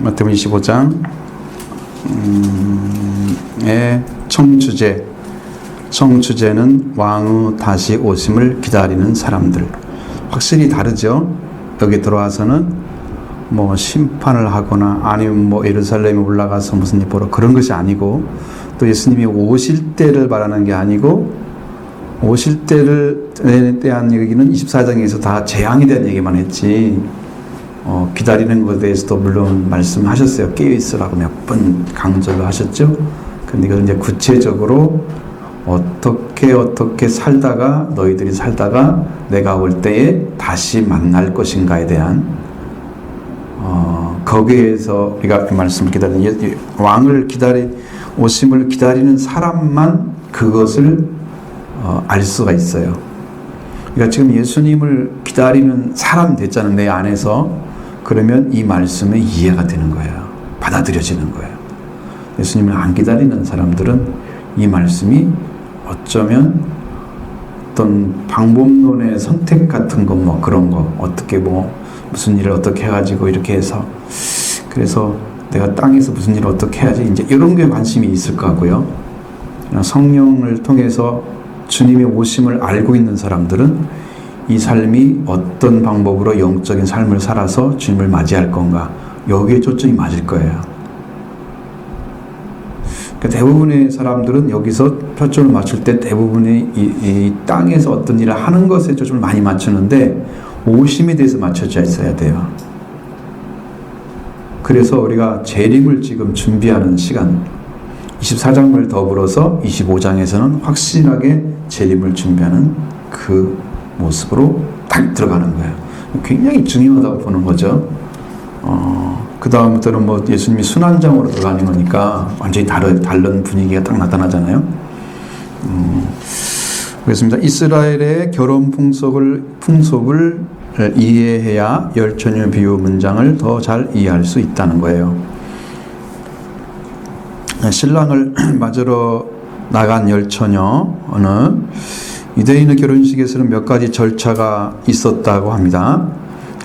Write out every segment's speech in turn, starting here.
마태복음 25장 의 청주제는 왕의 다시 오심을 기다리는 사람들. 확실히 다르죠. 여기 들어와서는 뭐 심판을 하거나 아니면 뭐 예루살렘에 올라가서 무슨 일 보러 그런 것이 아니고, 또 예수님이 오실 때를 말하는 게 아니고, 오실 때를 대한 얘기는 24장에서 다 재앙에 대한 얘기만 했지, 기다리는 것에 대해서도 물론 말씀하셨어요. 깨어있으라고 몇 번 강조를 하셨죠. 근데 이걸 이제 구체적으로 어떻게 살다가, 너희들이 살다가 내가 올 때에 다시 만날 것인가에 대한 거기에서 우리가 그 말씀을 기다리는, 왕을 오심을 기다리는 사람만 그것을 알 수가 있어요. 그러니까 지금 예수님을 기다리는 사람 됐잖아요, 내 안에서. 그러면 이 말씀이 이해가 되는 거예요. 받아들여지는 거예요. 예수님을 안 기다리는 사람들은 이 말씀이 어쩌면 어떤 방법론의 선택 같은 거, 뭐 그런 거, 어떻게 뭐 무슨 일을 어떻게 해가지고 이렇게 해서, 그래서 내가 땅에서 무슨 일을 어떻게 해야지, 이제 이런 게 관심이 있을 거고요. 성령을 통해서 주님의 오심을 알고 있는 사람들은 이 삶이 어떤 방법으로 영적인 삶을 살아서 주님을 맞이할 건가, 여기에 초점이 맞을 거예요. 그러니까 대부분의 사람들은 여기서 초점을 맞출 때 대부분의 이 땅에서 어떤 일을 하는 것에 초점을 많이 맞추는데, 오심에 대해서 맞춰져 있어야 돼요. 그래서 우리가 재림을 지금 준비하는 시간, 24장을 더불어서 25장에서는 확실하게 재림을 준비하는 그 모습으로 딱 들어가는 거예요. 굉장히 중요하다고 보는 거죠. 그 다음부터는 뭐 예수님이 순환장으로 들어가는 거니까 완전히 다른 분위기가 딱 나타나잖아요. 그렇습니다. 이스라엘의 결혼 풍속을 이해해야 열처녀 비유 문장을 더 잘 이해할 수 있다는 거예요. 신랑을 맞으러 나간 열처녀는 유대인의 결혼식에서는 몇 가지 절차가 있었다고 합니다.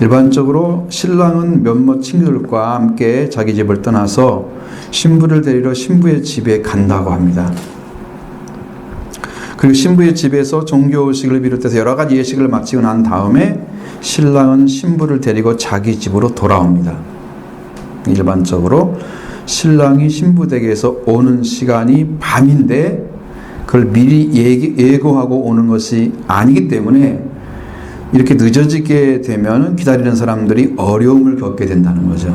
일반적으로 신랑은 몇몇 친구들과 함께 자기 집을 떠나서 신부를 데리러 신부의 집에 간다고 합니다. 그리고 신부의 집에서 종교의식을 비롯해서 여러 가지 예식을 마치고 난 다음에 신랑은 신부를 데리고 자기 집으로 돌아옵니다. 일반적으로 신랑이 신부 댁에서 오는 시간이 밤인데 그걸 미리 예고하고 오는 것이 아니기 때문에 이렇게 늦어지게 되면 기다리는 사람들이 어려움을 겪게 된다는 거죠.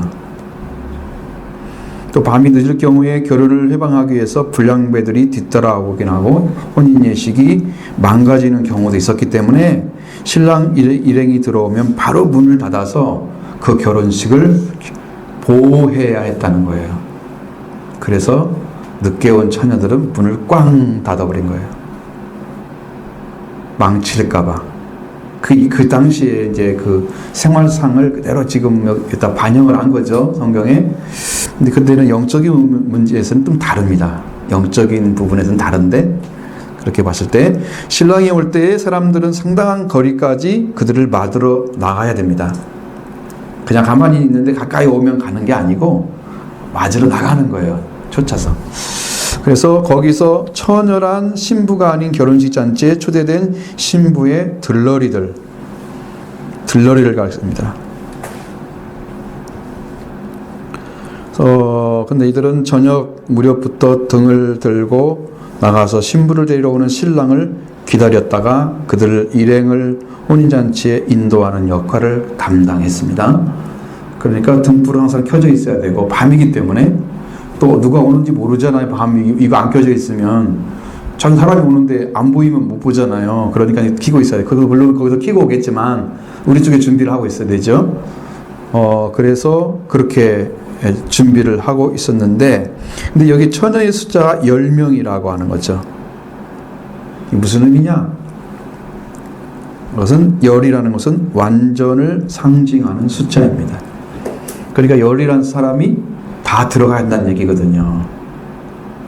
또 밤이 늦을 경우에 결혼을 해방하기 위해서 불량배들이 뒤따라오긴 하고 혼인 예식이 망가지는 경우도 있었기 때문에 신랑 일행이 들어오면 바로 문을 닫아서 그 결혼식을 보호해야 했다는 거예요. 그래서 늦게 온 처녀들은 문을 꽝 닫아버린 거예요. 망칠까봐. 그 당시에 이제 그 생활상을 그대로 지금 여기다 반영을 한 거죠, 성경에. 근데 그때는 영적인 문제에서는 좀 다릅니다. 영적인 부분에서는 다른데, 그렇게 봤을 때 신랑이 올 때 사람들은 상당한 거리까지 그들을 맞으러 나가야 됩니다. 그냥 가만히 있는데 가까이 오면 가는 게 아니고 맞으러 나가는 거예요, 쫓아서. 그래서 거기서 처녀란 신부가 아닌 결혼식 잔치에 초대된 신부의 들러리를 가르칩니다. 근데 이들은 저녁 무렵부터 등을 들고 나가서 신부를 데리러 오는 신랑을 기다렸다가 그들 일행을 혼인잔치에 인도하는 역할을 담당했습니다. 그러니까 등불은 항상 켜져 있어야 되고, 밤이기 때문에 또 누가 오는지 모르잖아요. 밤이 이거 안 켜져 있으면 전 사람이 오는데 안 보이면 못 보잖아요. 그러니까 켜고 있어야 돼요. 물론 거기서 켜고 오겠지만 우리 쪽에 준비를 하고 있어야 되죠. 그래서 그렇게 준비를 하고 있었는데, 근데 여기 처녀의 숫자가 10명이라고 하는 거죠. 이게 무슨 의미냐? 그것은 열이라는 것은 완전을 상징하는 숫자입니다. 그러니까 열이라는 사람이 다 들어가야 한다는 얘기거든요.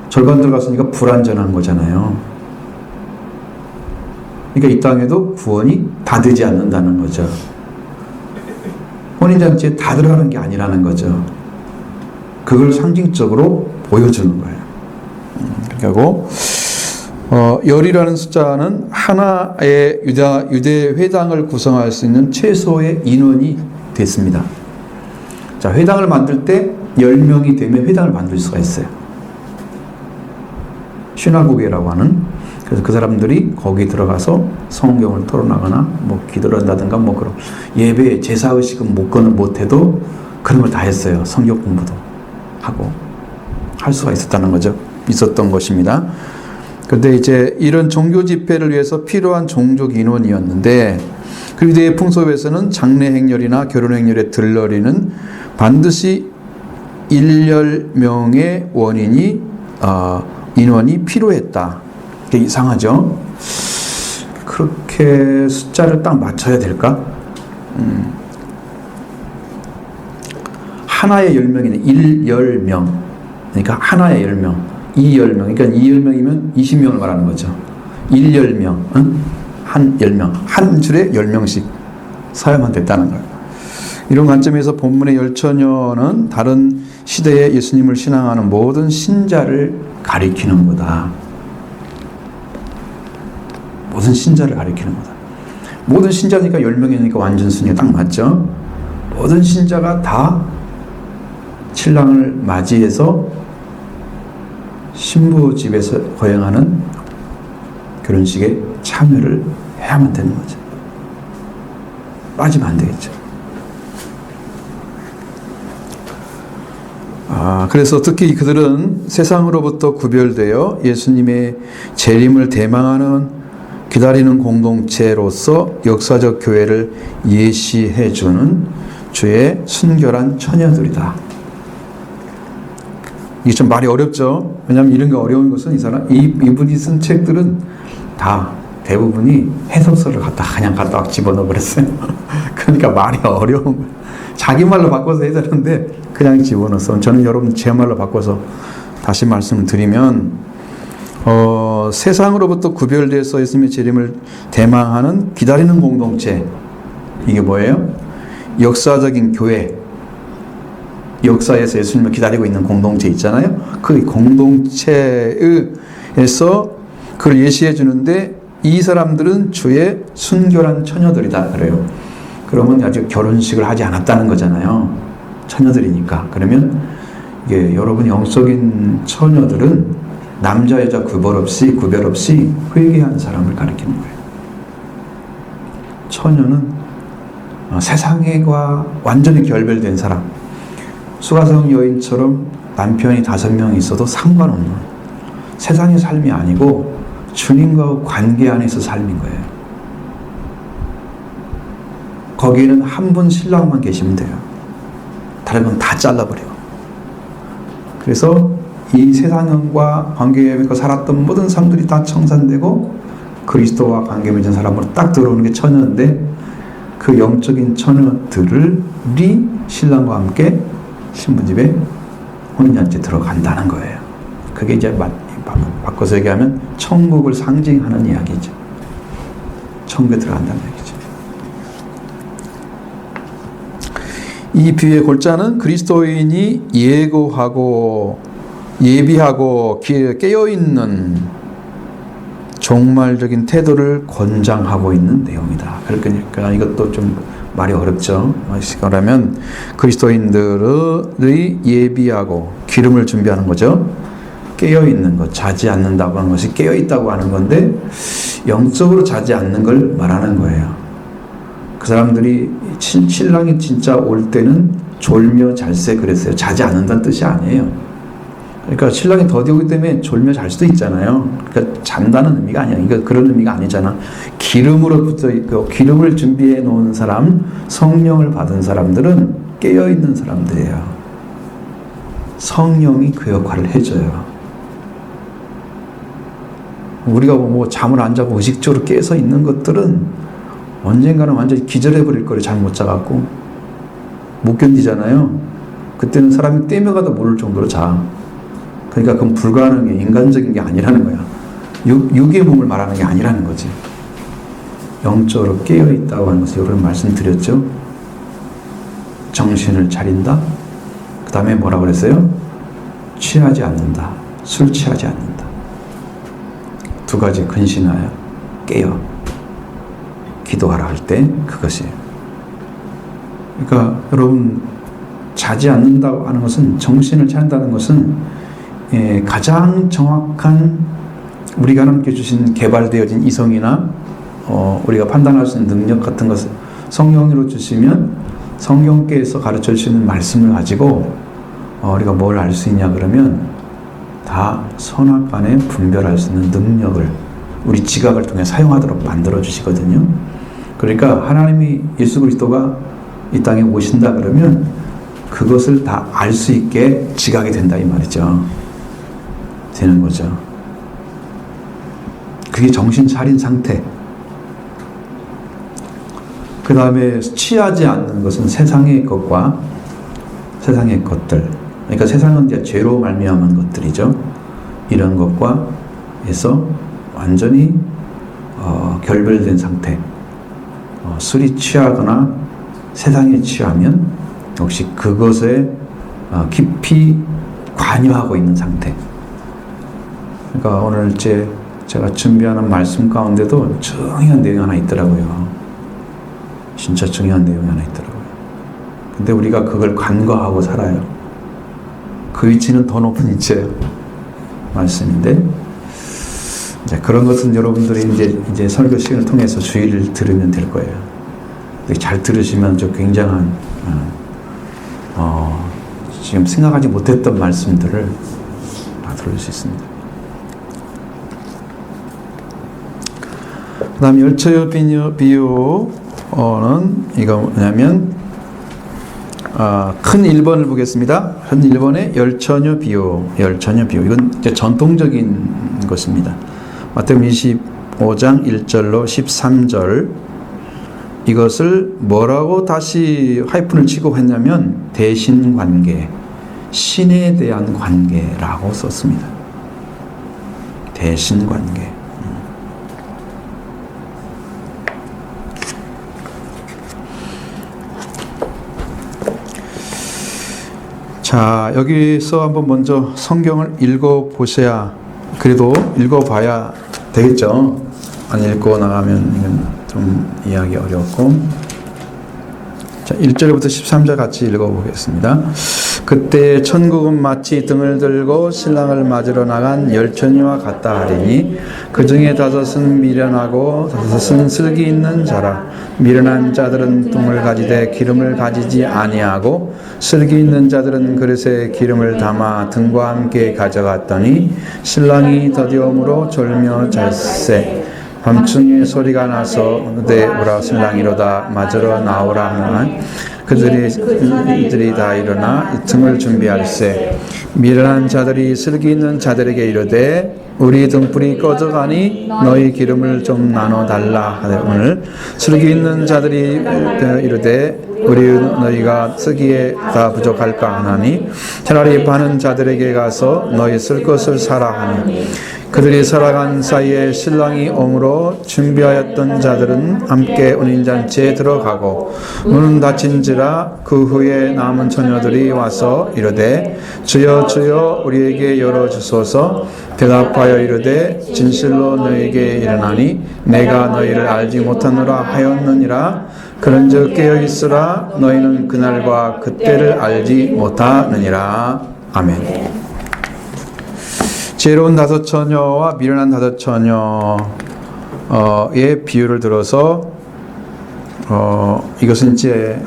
절반 들어갔으니까 불완전한 거잖아요. 그러니까 이 땅에도 구원이 다 되지 않는다는 거죠. 혼인잔치에 다 들어가는 게 아니라는 거죠. 그걸 상징적으로 보여주는 거예요. 그리고 열이라는 숫자는 하나의 유대 회당을 구성할 수 있는 최소의 인원이 됐습니다. 자, 회당을 만들 때 10명이 되면 회당을 만들 수가 있어요. 시나고게라고 하는. 그래서 그 사람들이 거기 들어가서 성경을 토론하거나 뭐 기도를 한다든가 뭐 그런 예배 제사의식은 못해도 그런 걸 다 했어요. 성경 공부도 하고 할 수가 있었던 것입니다. 그런데 이제 이런 종교 집회를 위해서 필요한 종족 인원이었는데 그 유대의 풍속에서는 장례 행렬이나 결혼 행렬의 들러리는 반드시 일열명의 인원이 필요했다. 이게 이상하죠? 그렇게 숫자를 딱 맞춰야 될까? 하나의 10명이네. 1열명. 그러니까 하나의 10명. 2열명. 그러니까 2열명이면 20명을 말하는 거죠. 1열명. 한 10명. 한 줄에 10명씩 사야만 됐다는 거예요. 이런 관점에서 본문의 열처녀는 다른 시대에 예수님을 신앙하는 모든 신자를 가리키는 거다. 모든 신자를 가리키는 거다. 모든 신자니까 10명이니까 완전 순위가 딱 맞죠? 모든 신자가 다 신랑을 맞이해서 신부 집에서 거행하는 결혼식에 참여를 해야만 되는 거죠. 빠지면 안 되겠죠. 그래서 특히 그들은 세상으로부터 구별되어 예수님의 재림을 대망하는 기다리는 공동체로서 역사적 교회를 예시해주는 주의 순결한 처녀들이다. 이게 좀 말이 어렵죠. 왜냐하면 이런 게 어려운 것은 이분이 쓴 책들은 다 대부분이 해석서를 그냥 갖다 집어넣어 버렸어요. 그러니까 말이 어려운 거예요. 자기 말로 바꿔서 해야 되는데 그냥 집어넣었어. 저는 여러분 제 말로 바꿔서 다시 말씀을 드리면 세상으로부터 구별돼서 예수님의 재림을 대망하는 기다리는 공동체, 이게 뭐예요? 역사적인 교회, 역사에서 예수님을 기다리고 있는 공동체 있잖아요. 그 공동체에서 그걸 예시해 주는데 이 사람들은 주의 순결한 처녀들이다 그래요. 그러면 아직 결혼식을 하지 않았다는 거잖아요. 처녀들이니까. 그러면 이게 여러분 영적인 처녀들은 남자 여자 구별 없이 회개하는 사람을 가리키는 거예요. 처녀는 세상과 완전히 결별된 사람. 수가성 여인처럼 남편이 5명 있어도 상관없는 세상의 삶이 아니고 주님과 관계 안에서 삶인 거예요. 거기에는 한 분 신랑만 계시면 돼요. 다른 건 다 잘라버리고. 그래서 이 세상과 관계 맺고 살았던 모든 사람들이 다 청산되고 그리스도와 관계 맺은 사람으로 딱 들어오는 게 처녀인데 그 영적인 처녀들이 신랑과 함께 신부집에 혼인잔치에 들어간다는 거예요. 그게 이제 바꿔서 얘기하면 천국을 상징하는 이야기죠. 천국에 들어간다는 얘기죠. 이 비유의 골자는 그리스도인이 예비하고 깨어있는 종말적인 태도를 권장하고 있는 내용이다. 그러니까 이것도 좀 말이 어렵죠. 그러면 그리스도인들의 예비하고 기름을 준비하는 거죠. 깨어있는 것, 자지 않는다고 하는 것이 깨어있다고 하는 건데 영적으로 자지 않는 걸 말하는 거예요. 그 사람들이 신랑이 진짜 올 때는 졸며 잘세 그랬어요. 자지 않는다는 뜻이 아니에요. 그러니까 신랑이 더디 오기 때문에 졸며 잘 수도 있잖아요. 그러니까 잔다는 의미가 아니야. 그러니까 그런 의미가 아니잖아. 기름으로부터 있고 기름을 준비해 놓은 사람, 성령을 받은 사람들은 깨어 있는 사람들이에요. 성령이 그 역할을 해줘요. 우리가 뭐 잠을 안 자고 의식적으로 깨서 있는 것들은 언젠가는 완전히 기절해 버릴 거를 잘 못 자갖고 못 견디잖아요. 그때는 사람이 떼며가도 모를 정도로 자. 그러니까 그건 불가능해. 인간적인 게 아니라는 거야. 육의 몸을 말하는 게 아니라는 거지. 영적으로 깨어있다고 하는 것을 여러분 말씀드렸죠. 정신을 차린다. 그 다음에 뭐라고 그랬어요? 취하지 않는다. 술 취하지 않는다. 두 가지 근신하여 깨어 기도하라 할 때 그것이에요. 그러니까 여러분, 자지 않는다고 하는 것은, 정신을 차린다는 것은 가장 정확한 우리가 하나님께 주신 개발되어진 이성이나 우리가 판단할 수 있는 능력 같은 것을 성령으로 주시면 성령께서 가르쳐 주시는 말씀을 가지고 우리가 뭘 알 수 있냐 그러면 다 선악간에 분별할 수 있는 능력을 우리 지각을 통해 사용하도록 만들어 주시거든요. 그러니까 하나님이, 예수 그리스도가 이 땅에 오신다 그러면 그것을 다 알 수 있게 지각이 된다 이 말이죠. 되는 거죠. 그게 정신 차린 상태. 그 다음에 취하지 않는 것은 세상의 것과 세상의 것들. 그러니까 세상은 이제 죄로 말미암은 것들이죠. 이런 것과 해서 완전히 결별된 상태. 술이 취하거나 세상에 취하면 역시 그것에 깊이 관여하고 있는 상태. 그러니까 오늘 제가 준비하는 말씀 가운데도 중요한 내용이 하나 있더라고요. 진짜 중요한 내용이 하나 있더라고요. 근데 우리가 그걸 간과하고 살아요. 그 위치는 더 높은 위치예요. 말씀인데, 이제 그런 것은 여러분들이 이제 설교 시간을 통해서 주의를 들으면 될 거예요. 잘 들으시면 저 굉장한 지금 생각하지 못했던 말씀들을 다 들을 수 있습니다. 그 다음 열처녀 비유는 이거 뭐냐면 큰 1번을 보겠습니다. 큰 1번의 열처녀 비유. 이건 이제 전통적인 것입니다. 마태복음 25장 1절로 13절. 이것을 뭐라고 다시 하이픈을 치고 했냐면 대신관계, 신에 대한 관계라고 썼습니다. 대신관계. 자, 여기서 한번 먼저 성경을 읽어보셔야, 그래도 읽어봐야 되겠죠. 안 읽고 나가면 이건 좀 이해하기 어렵고. 자, 1절부터 13절 같이 읽어보겠습니다. 그때 천국은 마치 등을 들고 신랑을 맞으러 나간 열처녀와 같다 하리니 그 중에 5은 미련하고 5은 슬기 있는 자라. 미련한 자들은 등을 가지되 기름을 가지지 아니하고 슬기 있는 자들은 그릇에 기름을 담아 등과 함께 가져갔더니 신랑이 더디움으로 졸며 잘세. 밤중에 소리가 나서 내 오라 신랑이로다 맞으러 나오라 하나 그들이 다 일어나 이 등을 준비할세. 미련한 자들이 슬기 있는 자들에게 이르되 우리 등불이 꺼져가니 너희 기름을 좀 나눠달라 하되 오늘 슬기 있는 자들이 이르되 너희가 쓰기에 다 부족할까 하나니 차라리 파는 자들에게 가서 너희 쓸 것을 사라 하니 그들이 살아간 사이에 신랑이 오므로 준비하였던 자들은 함께 운인잔치에 들어가고 문은 닫힌지라. 그 후에 남은 처녀들이 와서 이르되 주여 주여 우리에게 열어주소서. 대답하여 이르되 진실로 너희에게 이르나니 내가 너희를 알지 못하노라 하였느니라. 그런즉 깨어있으라. 너희는 그날과 그때를 알지 못하느니라. 아멘. 지혜로운 5 처녀와 미련한 5 처녀의 비유를 들어서 이것은 이제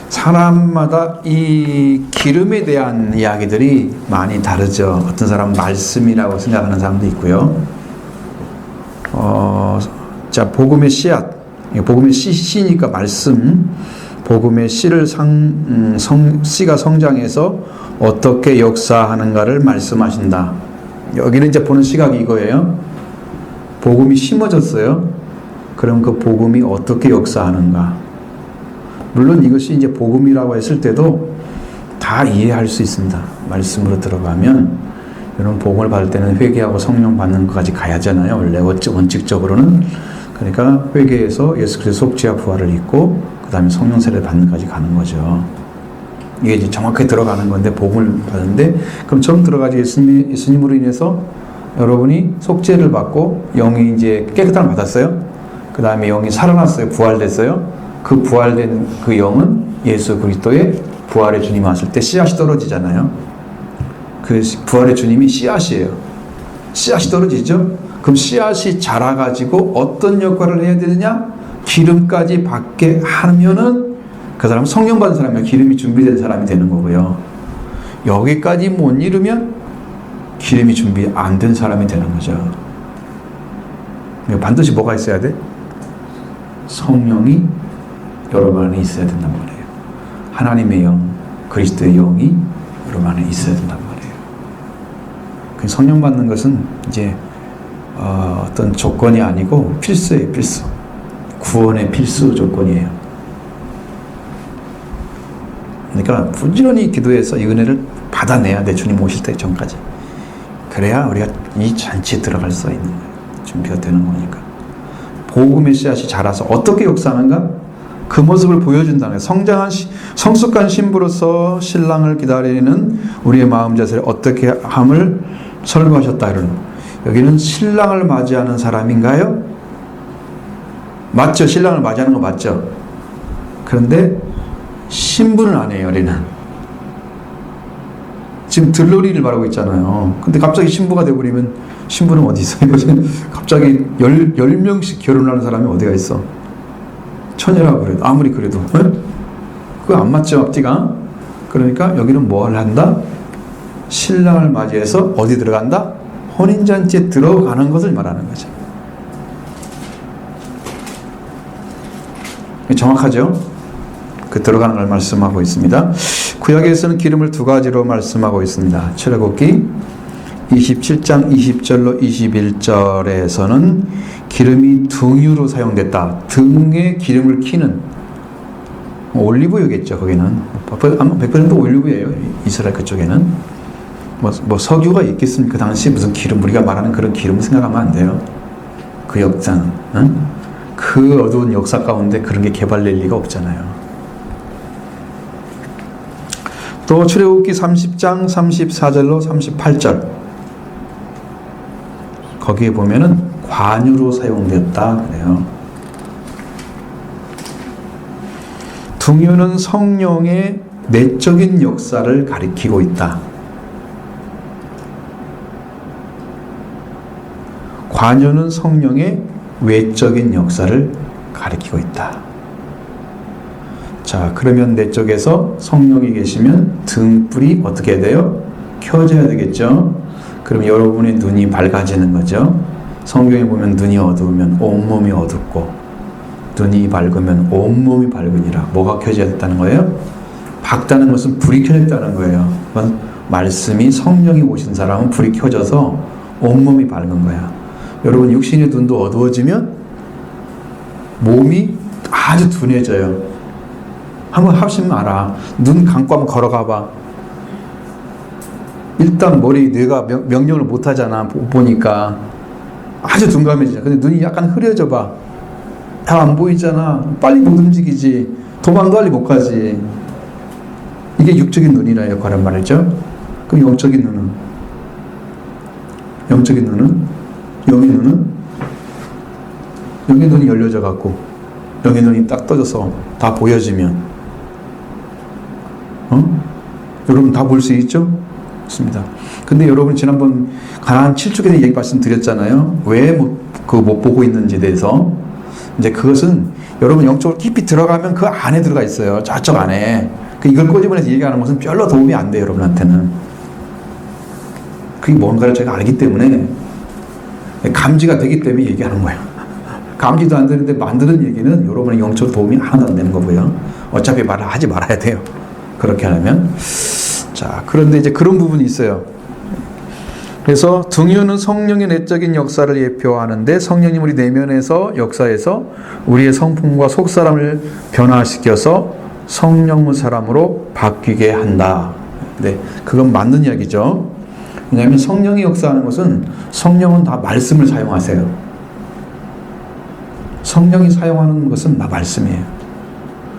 사람마다 이 기름에 대한 이야기들이 많이 다르죠. 어떤 사람은 말씀이라고 생각하는 사람도 있고요. 자, 복음의 씨앗, 복음의 씨니까 말씀, 복음의 씨를 씨가 성장해서 어떻게 역사하는가를 말씀하신다. 여기는 이제 보는 시각이 이거예요. 복음이 심어졌어요. 그럼 그 복음이 어떻게 역사하는가. 물론 이것이 이제 복음이라고 했을 때도 다 이해할 수 있습니다. 말씀으로 들어가면 여러분 복음을 받을 때는 회개하고 성령 받는 것까지 가야 하잖아요. 원래 원칙적으로는. 그러니까 회개해서 예수 그리스도 속죄와 부활을 입고 그 다음에 성령 세례를 받는 것까지 가는 거죠. 이게 이제 정확하게 들어가는 건데, 복음을 받는데, 그럼 처음 들어가지 예수님으로 인해서 여러분이 속죄를 받고 영이 이제 깨끗함을 받았어요. 그 다음에 영이 살아났어요. 부활됐어요. 그 부활된 그 영은 예수 그리스도의 부활의 주님 왔을 때 씨앗이 떨어지잖아요. 그 부활의 주님이 씨앗이에요. 씨앗이 떨어지죠. 그럼 씨앗이 자라가지고 어떤 역할을 해야 되느냐? 기름까지 받게 하면은 그 사람은 성령 받은 사람이야. 기름이 준비된 사람이 되는 거고요. 여기까지 못 이루면 기름이 준비 안 된 사람이 되는 거죠. 반드시 뭐가 있어야 돼? 성령이 여러분 안에 있어야 된단 말이에요. 하나님의 영, 그리스도의 영이 여러분 안에 있어야 된단 말이에요. 성령 받는 것은 이제 어떤 조건이 아니고 필수예요. 필수. 구원의 필수 조건이에요. 그러니까 부지런히 기도해서 이 은혜를 받아내야 돼. 주님 오실 때 전까지. 그래야 우리가 이 잔치에 들어갈 수 있는 거예요. 준비가 되는 거니까. 복음의 씨앗이 자라서 어떻게 역사하는가? 그 모습을 보여준다는 거예요. 성숙한 신부로서 신랑을 기다리는 우리의 마음 자세를 어떻게 함을 설교하셨다. 이러는. 여기는 신랑을 맞이하는 사람인가요? 맞죠? 신랑을 맞이하는 거 맞죠? 그런데 신부는 아니에요. 우리는 지금 들러리를 말하고 있잖아요. 근데 갑자기 신부가 되어버리면 신부는 어디 있어요? 갑자기 10명씩 결혼하는 사람이 어디가 있어? 처녀라고 그래도 아무리 그래도 그거 안 맞죠? 앞뒤가. 그러니까 여기는 뭘 한다? 신랑을 맞이해서 어디 들어간다? 혼인잔치에 들어가는 것을 말하는 거죠. 정확하죠? 그 들어가는 걸 말씀하고 있습니다. 구약에서는 기름을 두 가지로 말씀하고 있습니다. 출애굽기 27장 20절로 21절에서는 기름이 등유로 사용됐다. 등에 기름을 키는 올리브유겠죠. 거기는 아마 100% 올리브유예요. 이스라엘 그쪽에는 뭐 석유가 있겠습니까? 그 당시 무슨 기름, 우리가 말하는 그런 기름 생각하면 안 돼요. 그 역사는 그 어두운 역사 가운데 그런 게 개발될 리가 없잖아요. 또 출애굽기 30장 34절로 38절 거기에 보면은 관유로 사용됐다 그래요. 등유는 성령의 내적인 역사를 가리키고 있다. 관유는 성령의 외적인 역사를 가리키고 있다. 자, 그러면 내 쪽에서 성령이 계시면 등불이 어떻게 돼요? 켜져야 되겠죠? 그럼 여러분의 눈이 밝아지는 거죠. 성경에 보면 눈이 어두우면 온몸이 어둡고 눈이 밝으면 온몸이 밝으니라. 뭐가 켜져야 됐다는 거예요? 밝다는 것은 불이 켜졌다는 거예요. 말씀이 성령이 오신 사람은 불이 켜져서 온몸이 밝은 거야. 여러분 육신의 눈도 어두워지면 몸이 아주 둔해져요. 한번 하시면 알아. 눈 감고 한번 걸어가 봐. 일단 머리 뇌가 명령을 못 하잖아. 보니까 아주 둔감해지잖아. 근데 눈이 약간 흐려져 봐. 다 안 보이잖아. 빨리 못 움직이지. 도망도 빨리 못 가지. 이게 육적인 눈이라 역할을 말이죠. 그럼 영적인 눈은? 영적인 눈은? 영의 눈은? 영의 눈이 열려져 갖고 영의 눈이 딱 떠져서 다 보여지면 여러분 다 볼 수 있죠? 있습니다. 근데 여러분 지난번 가나안 7축에 얘기 말씀드렸잖아요. 왜 못 보고 있는지에 대해서. 이제 그것은 여러분 영적으로 깊이 들어가면 그 안에 들어가 있어요. 저쪽 안에. 이걸 꼬집어내서 얘기하는 것은 별로 도움이 안 돼요. 여러분한테는. 그게 뭔가를 제가 알기 때문에 감지가 되기 때문에 얘기하는 거예요. 감지도 안 되는데 만드는 얘기는 여러분의 영적 도움이 하나도 안 되는 거고요. 어차피 말을 하지 말아야 돼요. 그렇게 하려면. 자, 그런데 이제 그런 부분이 있어요. 그래서 등유는 성령의 내적인 역사를 예표하는데 성령님 우리 내면에서 역사에서 우리의 성품과 속사람을 변화시켜서 성령의 사람으로 바뀌게 한다. 네, 그건 맞는 이야기죠. 왜냐하면 성령이 역사하는 것은 성령은 다 말씀을 사용하세요. 성령이 사용하는 것은 다 말씀이에요.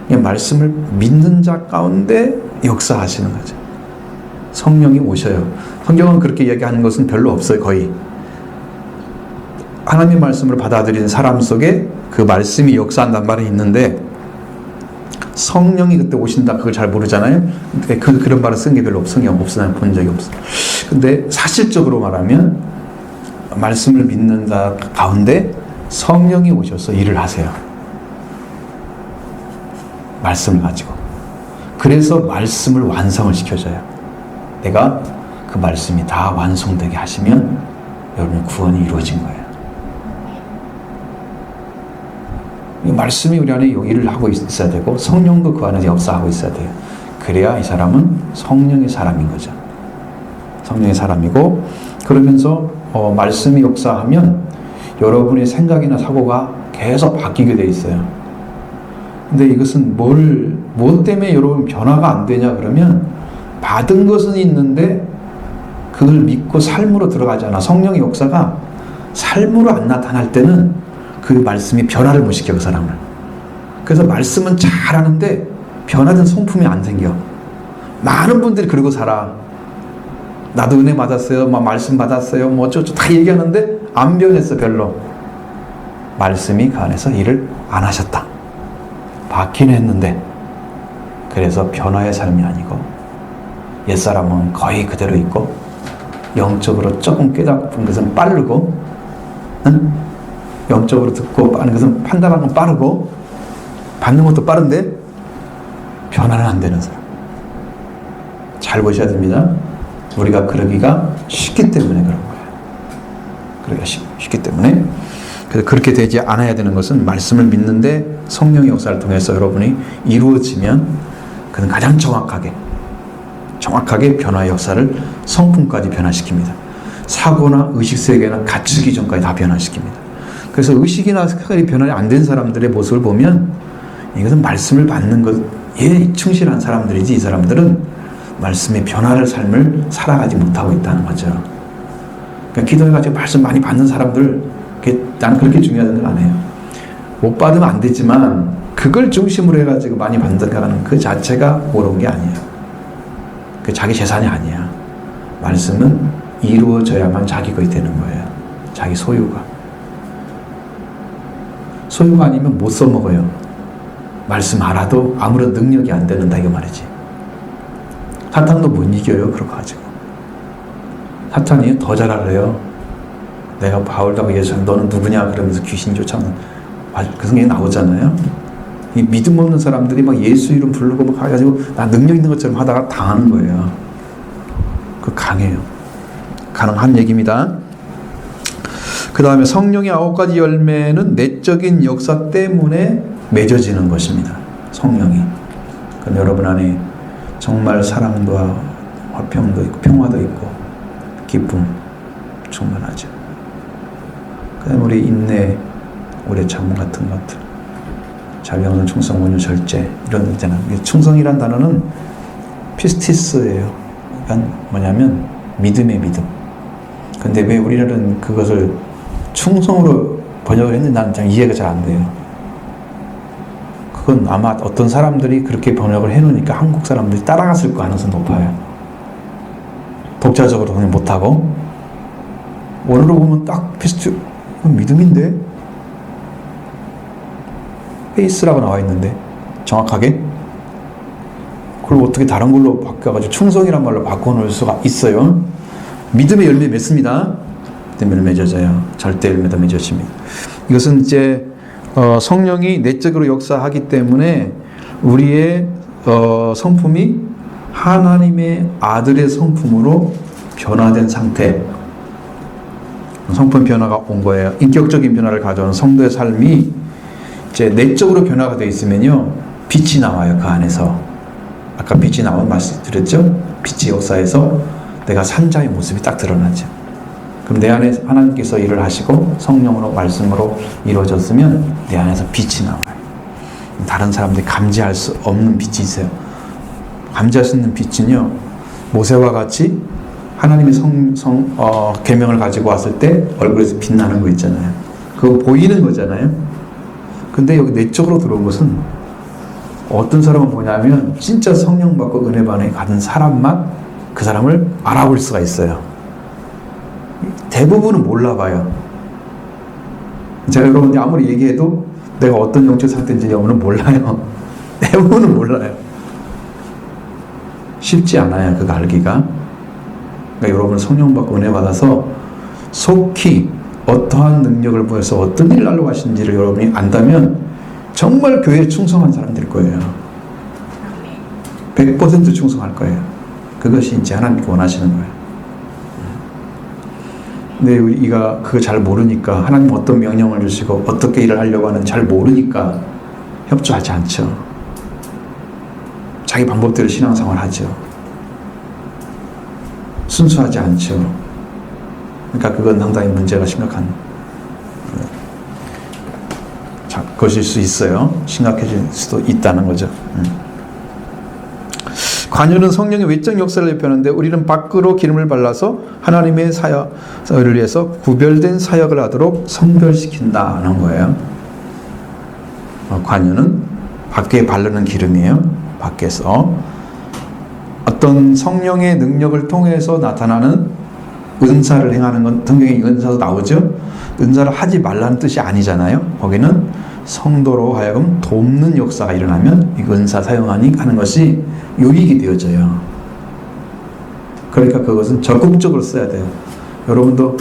이 말씀을 믿는 자 가운데 역사하시는 거죠. 성령이 오셔요. 성경은 그렇게 얘기하는 것은 별로 없어요. 거의 하나님의 말씀을 받아들이는 사람 속에 그 말씀이 역사한단 말이 있는데, 성령이 그때 오신다 그걸 잘 모르잖아요. 그런 말을 쓴 게 별로 성경 없어요. 본 적이 없어요. 근데 사실적으로 말하면 말씀을 믿는 자 가운데 성령이 오셔서 일을 하세요. 말씀을 가지고. 그래서 말씀을 완성을 시켜줘요. 내가 그 말씀이 다 완성되게 하시면 여러분의 구원이 이루어진 거예요. 이 말씀이 우리 안에 일을 하고 있어야 되고, 성령도 그 안에 역사하고 있어야 돼요. 그래야 이 사람은 성령의 사람인 거죠. 성령의 사람이고, 그러면서 말씀이 역사하면 여러분의 생각이나 사고가 계속 바뀌게 돼 있어요. 근데 이것은 뭐 때문에 여러분 변화가 안 되냐 그러면, 받은 것은 있는데 그걸 믿고 삶으로 들어가지 않아. 성령의 역사가 삶으로 안 나타날 때는 그 말씀이 변화를 못 시켜, 그 사람을. 그래서 말씀은 잘하는데 변화된 성품이 안 생겨. 많은 분들이 그러고 살아. 나도 은혜 받았어요, 말씀 받았어요, 어쩌고 다 얘기하는데 안 변했어. 별로. 말씀이 그 안에서 일을 안 하셨다. 받긴 했는데. 그래서 변화의 삶이 아니고, 옛사람은 거의 그대로 있고, 영적으로 조금 깨닫는 것은 빠르고, 영적으로 듣고 빠른 것은 판단하는 건 빠르고, 받는 것도 빠른데 변화는 안 되는 사람. 잘 보셔야 됩니다. 우리가 그러기가 쉽기 때문에 그런 거예요. 그러기가 쉽기 때문에. 그래서 그렇게 되지 않아야 되는 것은, 말씀을 믿는데 성령의 역사를 통해서 여러분이 이루어지면 그는 가장 정확하게 변화의 역사를, 성품까지 변화시킵니다. 사고나 의식세계나 가치 기준까지 다 변화시킵니다. 그래서 의식이나 생각이 변화가 안 된 사람들의 모습을 보면, 이것은 말씀을 받는 것에 충실한 사람들이지, 이 사람들은 말씀의 변화를 삶을 살아가지 못하고 있다는 거죠. 그러니까 기도해가지고 말씀 많이 받는 사람들, 나는 그렇게 중요하다는 건 안 해요. 못 받으면 안 되지만 그걸 중심으로 해가지고 많이 받는다는 그 자체가 옳은 게 아니에요. 그 자기 재산이 아니야. 말씀은 이루어져야만 자기 것이 되는 거예요. 자기 소유가 아니면 못 써먹어요. 말씀 알아도 아무런 능력이 안 되는다, 이거 말이지. 사탄도 못 이겨요, 그런 거 가지고. 사탄이 더 잘 알아요. 내가 바울다고 예수, 너는 누구냐 그러면서 귀신 쫓아오는, 그 성경에 나오잖아요. 이 믿음 없는 사람들이 막 예수 이름 부르고 막 해가지고 나 능력 있는 것처럼 하다가 당하는 거예요. 그 강해요. 가능한 얘기입니다. 그 다음에 성령의 9가지 열매는 내적인 역사 때문에 맺어지는 것입니다. 성령이. 그럼 여러분 안에 정말 사랑도 화평도 있고 평화도 있고 기쁨 충만하죠. 그 다음에 우리 인내, 오래 참음 같은 것들, 자비하는 충성, 온유, 절제, 이런 거 있잖아요. 충성이란 단어는 피스티스예요. 그러니까 뭐냐면 믿음의 믿음. 근데 왜 우리는 그것을 충성으로 번역을 했는지 나는 잘 이해가 잘 안 돼요. 그건 아마 어떤 사람들이 그렇게 번역을 해놓으니까 한국 사람들이 따라갔을 가능성이 높아요. 독자적으로 그냥 못하고. 원어로 보면 딱 피스트, 믿음인데? 페이스라고 나와 있는데, 정확하게? 그걸 어떻게 다른 걸로 바꿔가지고 충성이란 말로 바꿔놓을 수가 있어요. 믿음의 열매 맺습니다. 믿음의 열매 맺어져요. 절대 열매도 맺어집니다. 이것은 이제 성령이 내적으로 역사하기 때문에 우리의 성품이 하나님의 아들의 성품으로 변화된 상태, 성품 변화가 온 거예요. 인격적인 변화를 가져오는 성도의 삶이 이제 내적으로 변화가 되어 있으면요, 빛이 나와요. 그 안에서 아까 빛이 나온 말씀드렸죠. 빛의 역사에서 내가 산자의 모습이 딱 드러나죠. 그럼 내 안에 하나님께서 일을 하시고 성령으로 말씀으로 이루어졌으면 내 안에서 빛이 나와요. 다른 사람들이 감지할 수 없는 빛이 있어요. 감지할 수 있는 빛은요, 모세와 같이 하나님의 계명을 가지고 왔을 때 얼굴에서 빛나는 거 있잖아요. 그거 보이는 거잖아요. 근데 여기 내적으로 들어온 것은 어떤 사람은 뭐냐면 진짜 성령 받고 은혜 반에 가는 사람만 그 사람을 알아볼 수가 있어요. 대부분은 몰라봐요. 제가 여러분이 아무리 얘기해도 내가 어떤 영적 상태인지 여러분은 몰라요. 대부분은 몰라요. 쉽지 않아요. 그거 알기가. 그러니까 여러분 성령 받고 은혜 받아서 속히 어떠한 능력을 보여서 어떤 일을 하려고 하시는지를 여러분이 안다면 정말 교회에 충성한 사람 될 거예요. 100% 충성할 거예요. 그것이 이제 하나님께 원하시는 거예요. 근데 우리가 그거 잘 모르니까, 하나님 어떤 명령을 주시고 어떻게 일을 하려고 하는지 잘 모르니까 협조하지 않죠. 자기 방법대로 신앙생활 하죠. 순수하지 않죠. 그러니까 그건 상당히 문제가 심각한 것일 수 있어요. 심각해질 수도 있다는 거죠. 관유는 성령의 외적 역사를 대표하는데 우리는 밖으로 기름을 발라서 하나님의 사역을 위해서 구별된 사역을 하도록 성별시킨다는 거예요. 관유는 밖에 바르는 기름이에요. 밖에서 어떤 성령의 능력을 통해서 나타나는 은사를 행하는 건 성경에 은사도 나오죠. 은사를 하지 말라는 뜻이 아니잖아요. 거기는 성도로 하여금 돕는 역사가 일어나면 이 은사 사용하니 하는 것이 유익이 되어져요. 그러니까 그것은 적극적으로 써야 돼요. 여러분도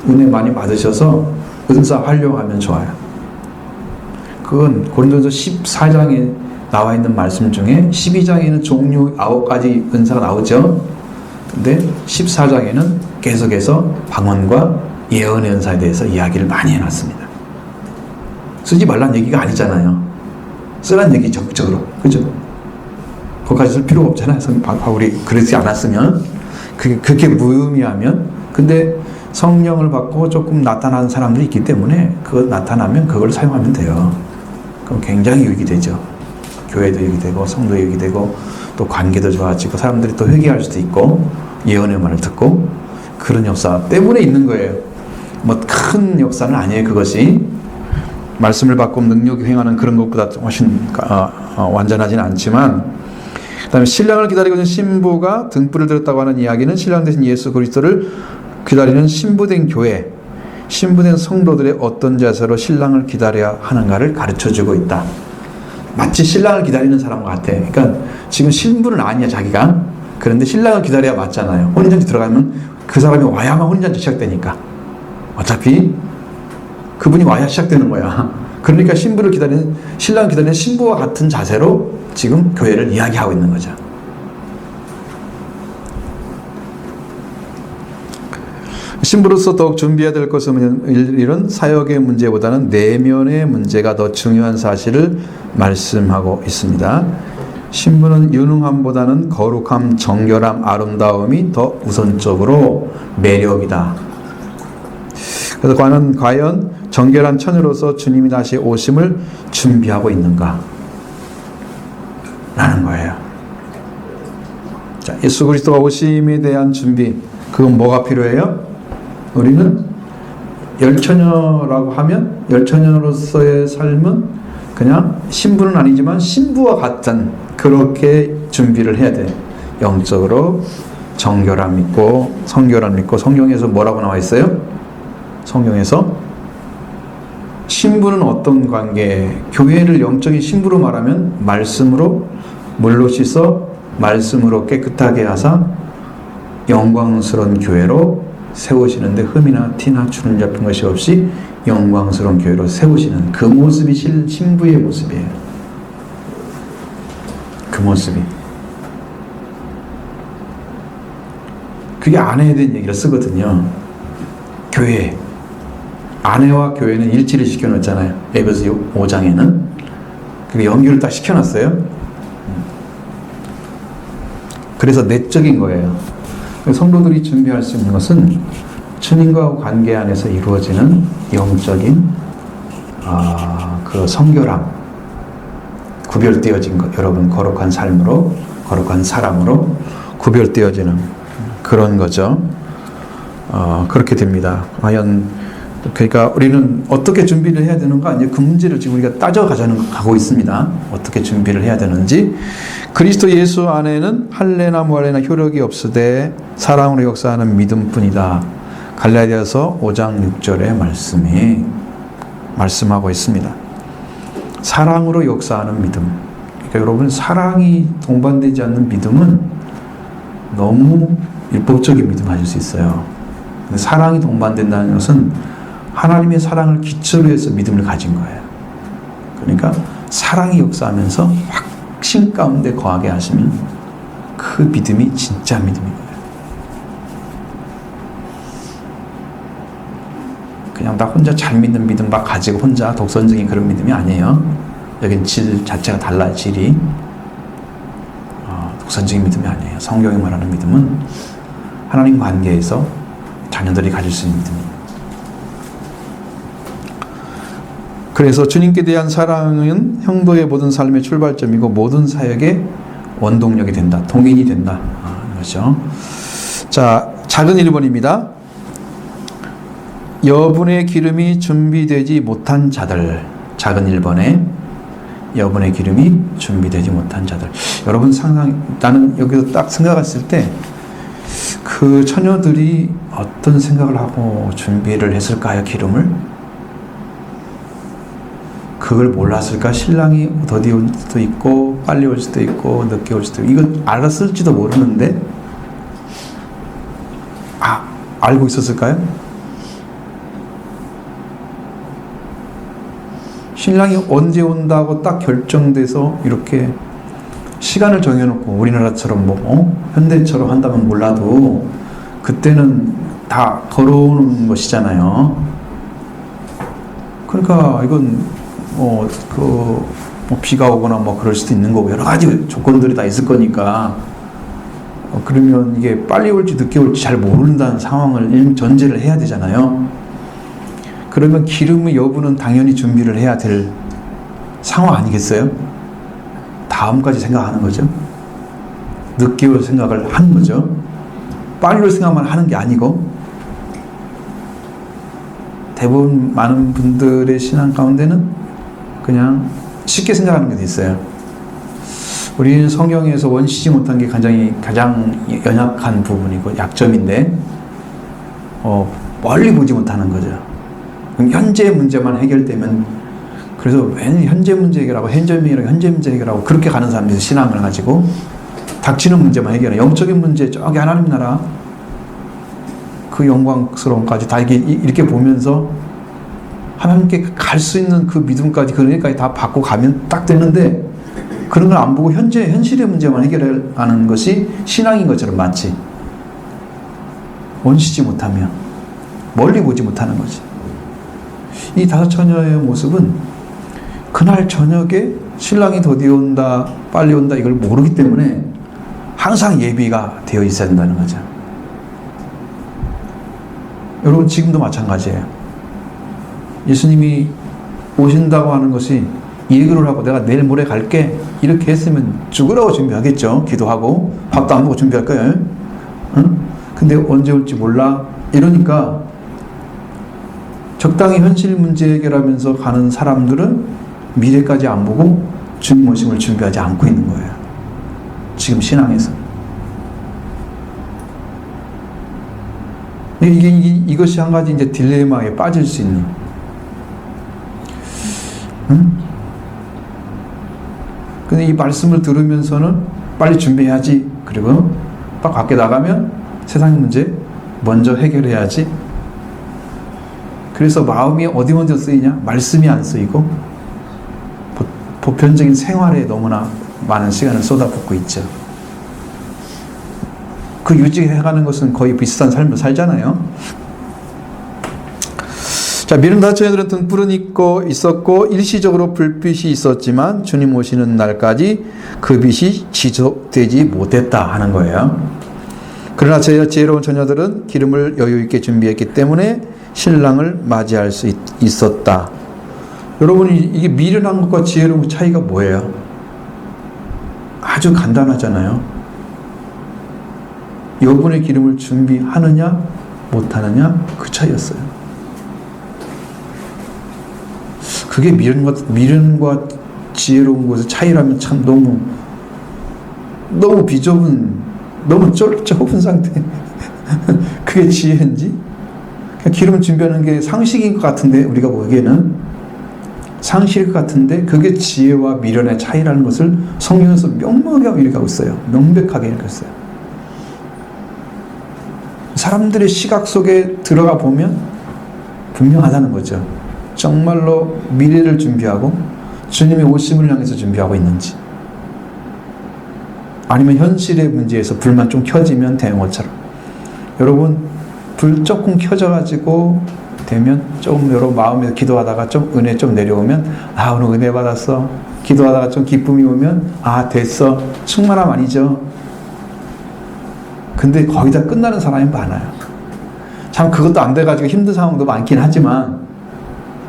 은혜 많이 받으셔서 은사 활용하면 좋아요. 그건 고린도전서 14장에 나와 있는 말씀 중에 12장에는 종류 9가지 은사가 나오죠. 근데 14장에는 계속해서 방언과 예언의 은사에 대해서 이야기를 많이 해놨습니다. 쓰지 말란 얘기가 아니잖아요. 쓰란 얘기 적극적으로. 그죠? 거기까지 쓸 필요가 없잖아요. 바울이 그러지 않았으면. 그렇게 무의미하면. 근데 성령을 받고 조금 나타나는 사람들이 있기 때문에 그거 나타나면 그걸 사용하면 돼요. 그럼 굉장히 유익이 되죠. 교회도 유익이 되고 성도 유익이 되고 또 관계도 좋아지고 사람들이 또 회개할 수도 있고 예언의 말을 듣고 그런 역사 때문에 있는 거예요. 뭐 큰 역사는 아니에요. 그것이 말씀을 받고 능력이 행하는 그런 것보다 훨씬 완전하지는 않지만, 그 다음에 신랑을 기다리고 있는 신부가 등불을 들었다고 하는 이야기는 신랑 대신 예수 그리스도를 기다리는 신부된 교회, 신부된 성도들의 어떤 자세로 신랑을 기다려야 하는가를 가르쳐주고 있다. 마치 신랑을 기다리는 사람과 같아. 그러니까 지금 신부는 아니야 자기가. 그런데 신랑을 기다려야 맞잖아요. 혼인잔치 들어가면 그 사람이 와야만 혼인잔치 시작되니까. 어차피 그분이 와야 시작되는 거야. 그러니까 신랑을 기다리는 신부와 같은 자세로 지금 교회를 이야기하고 있는 거죠. 신부로서 더욱 준비해야 될 것은 이런 사역의 문제보다는 내면의 문제가 더 중요한 사실을 말씀하고 있습니다. 신부는 유능함보다는 거룩함, 정결함, 아름다움이 더 우선적으로 매력이다. 그래서 과연 정결한 처녀로서 주님이 다시 오심을 준비하고 있는가? 라는 거예요. 자, 예수 그리스도가 오심에 대한 준비, 그건 뭐가 필요해요? 우리는 열처녀라고 하면 열처녀로서의 삶은 그냥 신부는 아니지만 신부와 같은 그렇게 준비를 해야 돼. 영적으로 정결함 있고 성결함 있고. 성경에서 뭐라고 나와 있어요? 성경에서 신부는 어떤 관계? 교회를 영적인 신부로 말하면 말씀으로 물로 씻어 말씀으로 깨끗하게 하사 영광스러운 교회로 세우시는데 흠이나 티나 주름 잡힌 것이 없이 영광스러운 교회로 세우시는 그 모습이 신부의 모습이에요. 그 모습이. 그게 아내에 대한 얘기를 쓰거든요. 교회. 아내와 교회는 일치를 시켜놓잖아요. 에베소 5장에는. 그게 연결을 딱 시켜놨어요. 그래서 내적인 거예요. 성도들이 준비할 수 있는 것은 주님과 관계 안에서 이루어지는 영적인 그 성결함, 구별되어진 것, 여러분 거룩한 삶으로, 거룩한 사람으로 구별되어지는 그런 거죠. 그렇게 됩니다. 과연 그러니까 우리는 어떻게 준비를 해야 되는가, 이제 그 문제를 지금 우리가 가고 있습니다. 어떻게 준비를 해야 되는지. 그리스도 예수 안에는 할례나 무할례나 효력이 없으되 사랑으로 역사하는 믿음뿐이다. 갈라디아서 5장 6절의 말씀하고 있습니다. 사랑으로 역사하는 믿음. 그러니까 여러분, 사랑이 동반되지 않는 믿음은 너무 율법적인 믿음 가질 수 있어요. 근데 사랑이 동반된다는 것은 하나님의 사랑을 기초로 해서 믿음을 가진 거예요. 그러니까 사랑이 역사하면서 확신 가운데 거하게 하시면 그 믿음이 진짜 믿음인 거예요. 그냥 나 혼자 잘 믿는 믿음 막 가지고 혼자 독선적인 그런 믿음이 아니에요. 여긴 질 자체가 달라요. 질이 독선적인 믿음이 아니에요. 성경이 말하는 믿음은 하나님 관계에서 자녀들이 가질 수 있는 믿음이에요. 그래서 주님께 대한 사랑은 형도의 모든 삶의 출발점이고 모든 사역의 원동력이 된다. 동인이 된다. 그렇죠. 자, 작은 1번입니다. 여분의 기름이 준비되지 못한 자들. 작은 1번에 여분의 기름이 준비되지 못한 자들. 여러분 나는 여기서 딱 생각했을 때 그 처녀들이 어떤 생각을 하고 준비를 했을까요? 기름을? 그걸 몰랐을까? 신랑이 더디 올 수도 있고 빨리 올 수도 있고 늦게 올 수도 있고, 이건 알았을지도 모르는데 알고 있었을까요? 신랑이 언제 온다고 딱 결정돼서 이렇게 시간을 정해놓고 우리나라처럼 현대처럼 한다면 몰라도 그때는 다 걸어오는 것이잖아요. 그러니까 이건 비가 오거나 그럴 수도 있는 거고 여러 가지 조건들이 다 있을 거니까 그러면 이게 빨리 올지 늦게 올지 잘 모른다는 상황을 전제를 해야 되잖아요. 그러면 기름의 여부는 당연히 준비를 해야 될 상황 아니겠어요? 다음까지 생각하는 거죠. 늦게 올 생각을 하는 거죠. 빨리 올 생각만 하는 게 아니고, 대부분 많은 분들의 신앙 가운데는 그냥 쉽게 생각하는 게 돼 있어요. 우리는 성경에서 원시지 못한 게 가장 연약한 부분이고 약점인데 멀리 보지 못하는 거죠. 그럼 현재 문제만 해결되면, 그래서 현재 문제 해결하고 현재 문제 해결하고 그렇게 가는 사람들이 신앙을 가지고 닥치는 문제만 해결해. 영적인 문제 저기 하나님 나라 그 영광스러움까지 다 이렇게 보면서 하나님께 갈 수 있는 그 믿음까지 그러니까 다 받고 가면 딱 되는데, 그런 걸 안 보고 현실의 문제만 해결하는 것이 신앙인 것처럼 마치 원시지 못하며 멀리 보지 못하는 거지. 이 5 처녀의 모습은 그날 저녁에 신랑이 더디 온다 빨리 온다 이걸 모르기 때문에 항상 예비가 되어 있어야 된다는 거죠. 여러분, 지금도 마찬가지예요. 예수님이 오신다고 하는 것이 예고를 하고 내가 내일 모레 갈게 이렇게 했으면 죽으라고 준비하겠죠. 기도하고 밥도 안 먹고 준비할 거예요. 응? 근데 언제 올지 몰라 이러니까 적당히 현실 문제 해결하면서 가는 사람들은 미래까지 안 보고 주님 오심을 준비하지 않고 있는 거예요. 지금 신앙에서. 이것이 한 가지 이제 딜레마에 빠질 수 있는. 근데 이 말씀을 들으면서는 빨리 준비해야지. 그리고 딱 밖에 나가면 세상 문제 먼저 해결해야지. 그래서 마음이 어디 먼저 쓰이냐? 말씀이 안 쓰이고 보편적인 생활에 너무나 많은 시간을 쏟아붓고 있죠. 그 유지해가는 것은 거의 비슷한 삶을 살잖아요. 자, 미름 5 처녀들은 등불은 있었고 일시적으로 불빛이 있었지만 주님 오시는 날까지 그 빛이 지속되지 못했다 하는 거예요. 그러나 지혜로운 처녀들은 기름을 여유 있게 준비했기 때문에 신랑을 맞이할 수 있었다. 여러분, 이게 미련한 것과 지혜로운 것 차이가 뭐예요? 아주 간단하잖아요. 여분의 기름을 준비하느냐 못하느냐 그 차이였어요. 그게 미련과 지혜로운 것의 차이라면 참 너무 비좁은, 너무 좁은 상태. 그게 지혜인지? 그냥 기름 준비하는 게 상식인 것 같은데, 우리가 보기에는 상식일 것 같은데, 그게 지혜와 미련의 차이라는 것을 성경에서 명명하게 얘기하고 있어요. 명백하게 얘기하고 있어요. 사람들의 시각 속에 들어가 보면 분명하다는 거죠. 정말로 미래를 준비하고 주님의 오심을 향해서 준비하고 있는지, 아니면 현실의 문제에서 불만 좀 켜지면 대형어처럼, 여러분 불 조금 켜져가지고 되면 조금 여러분 마음에서 기도하다가 좀 은혜 좀 내려오면, 아 오늘 은혜 받았어, 기도하다가 좀 기쁨이 오면 아 됐어, 충만함 아니죠. 근데 거기다 끝나는 사람이 많아요. 참 그것도 안 돼가지고 힘든 상황도 많긴 하지만,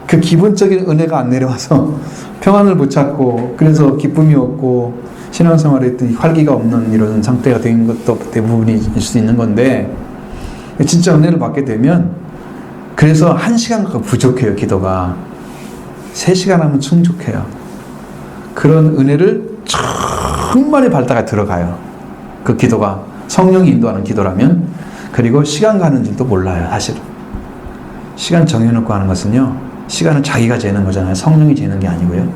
그 기본적인 은혜가 안 내려와서 평안을 못 찾고, 그래서 기쁨이 없고 신앙생활에 했더니 활기가 없는 이런 상태가 된 것도 대부분일 수 있는 건데, 진짜 은혜를 받게 되면, 그래서 1시간가 부족해요. 기도가 3시간 하면 충족해요. 그런 은혜를 충만히 받다가 들어가요. 그 기도가 성령이 인도하는 기도라면. 그리고 시간 가는 줄도 몰라요. 사실은 시간 정해놓고 하는 것은요, 시간은 자기가 재는 거잖아요. 성령이 재는 게 아니고요.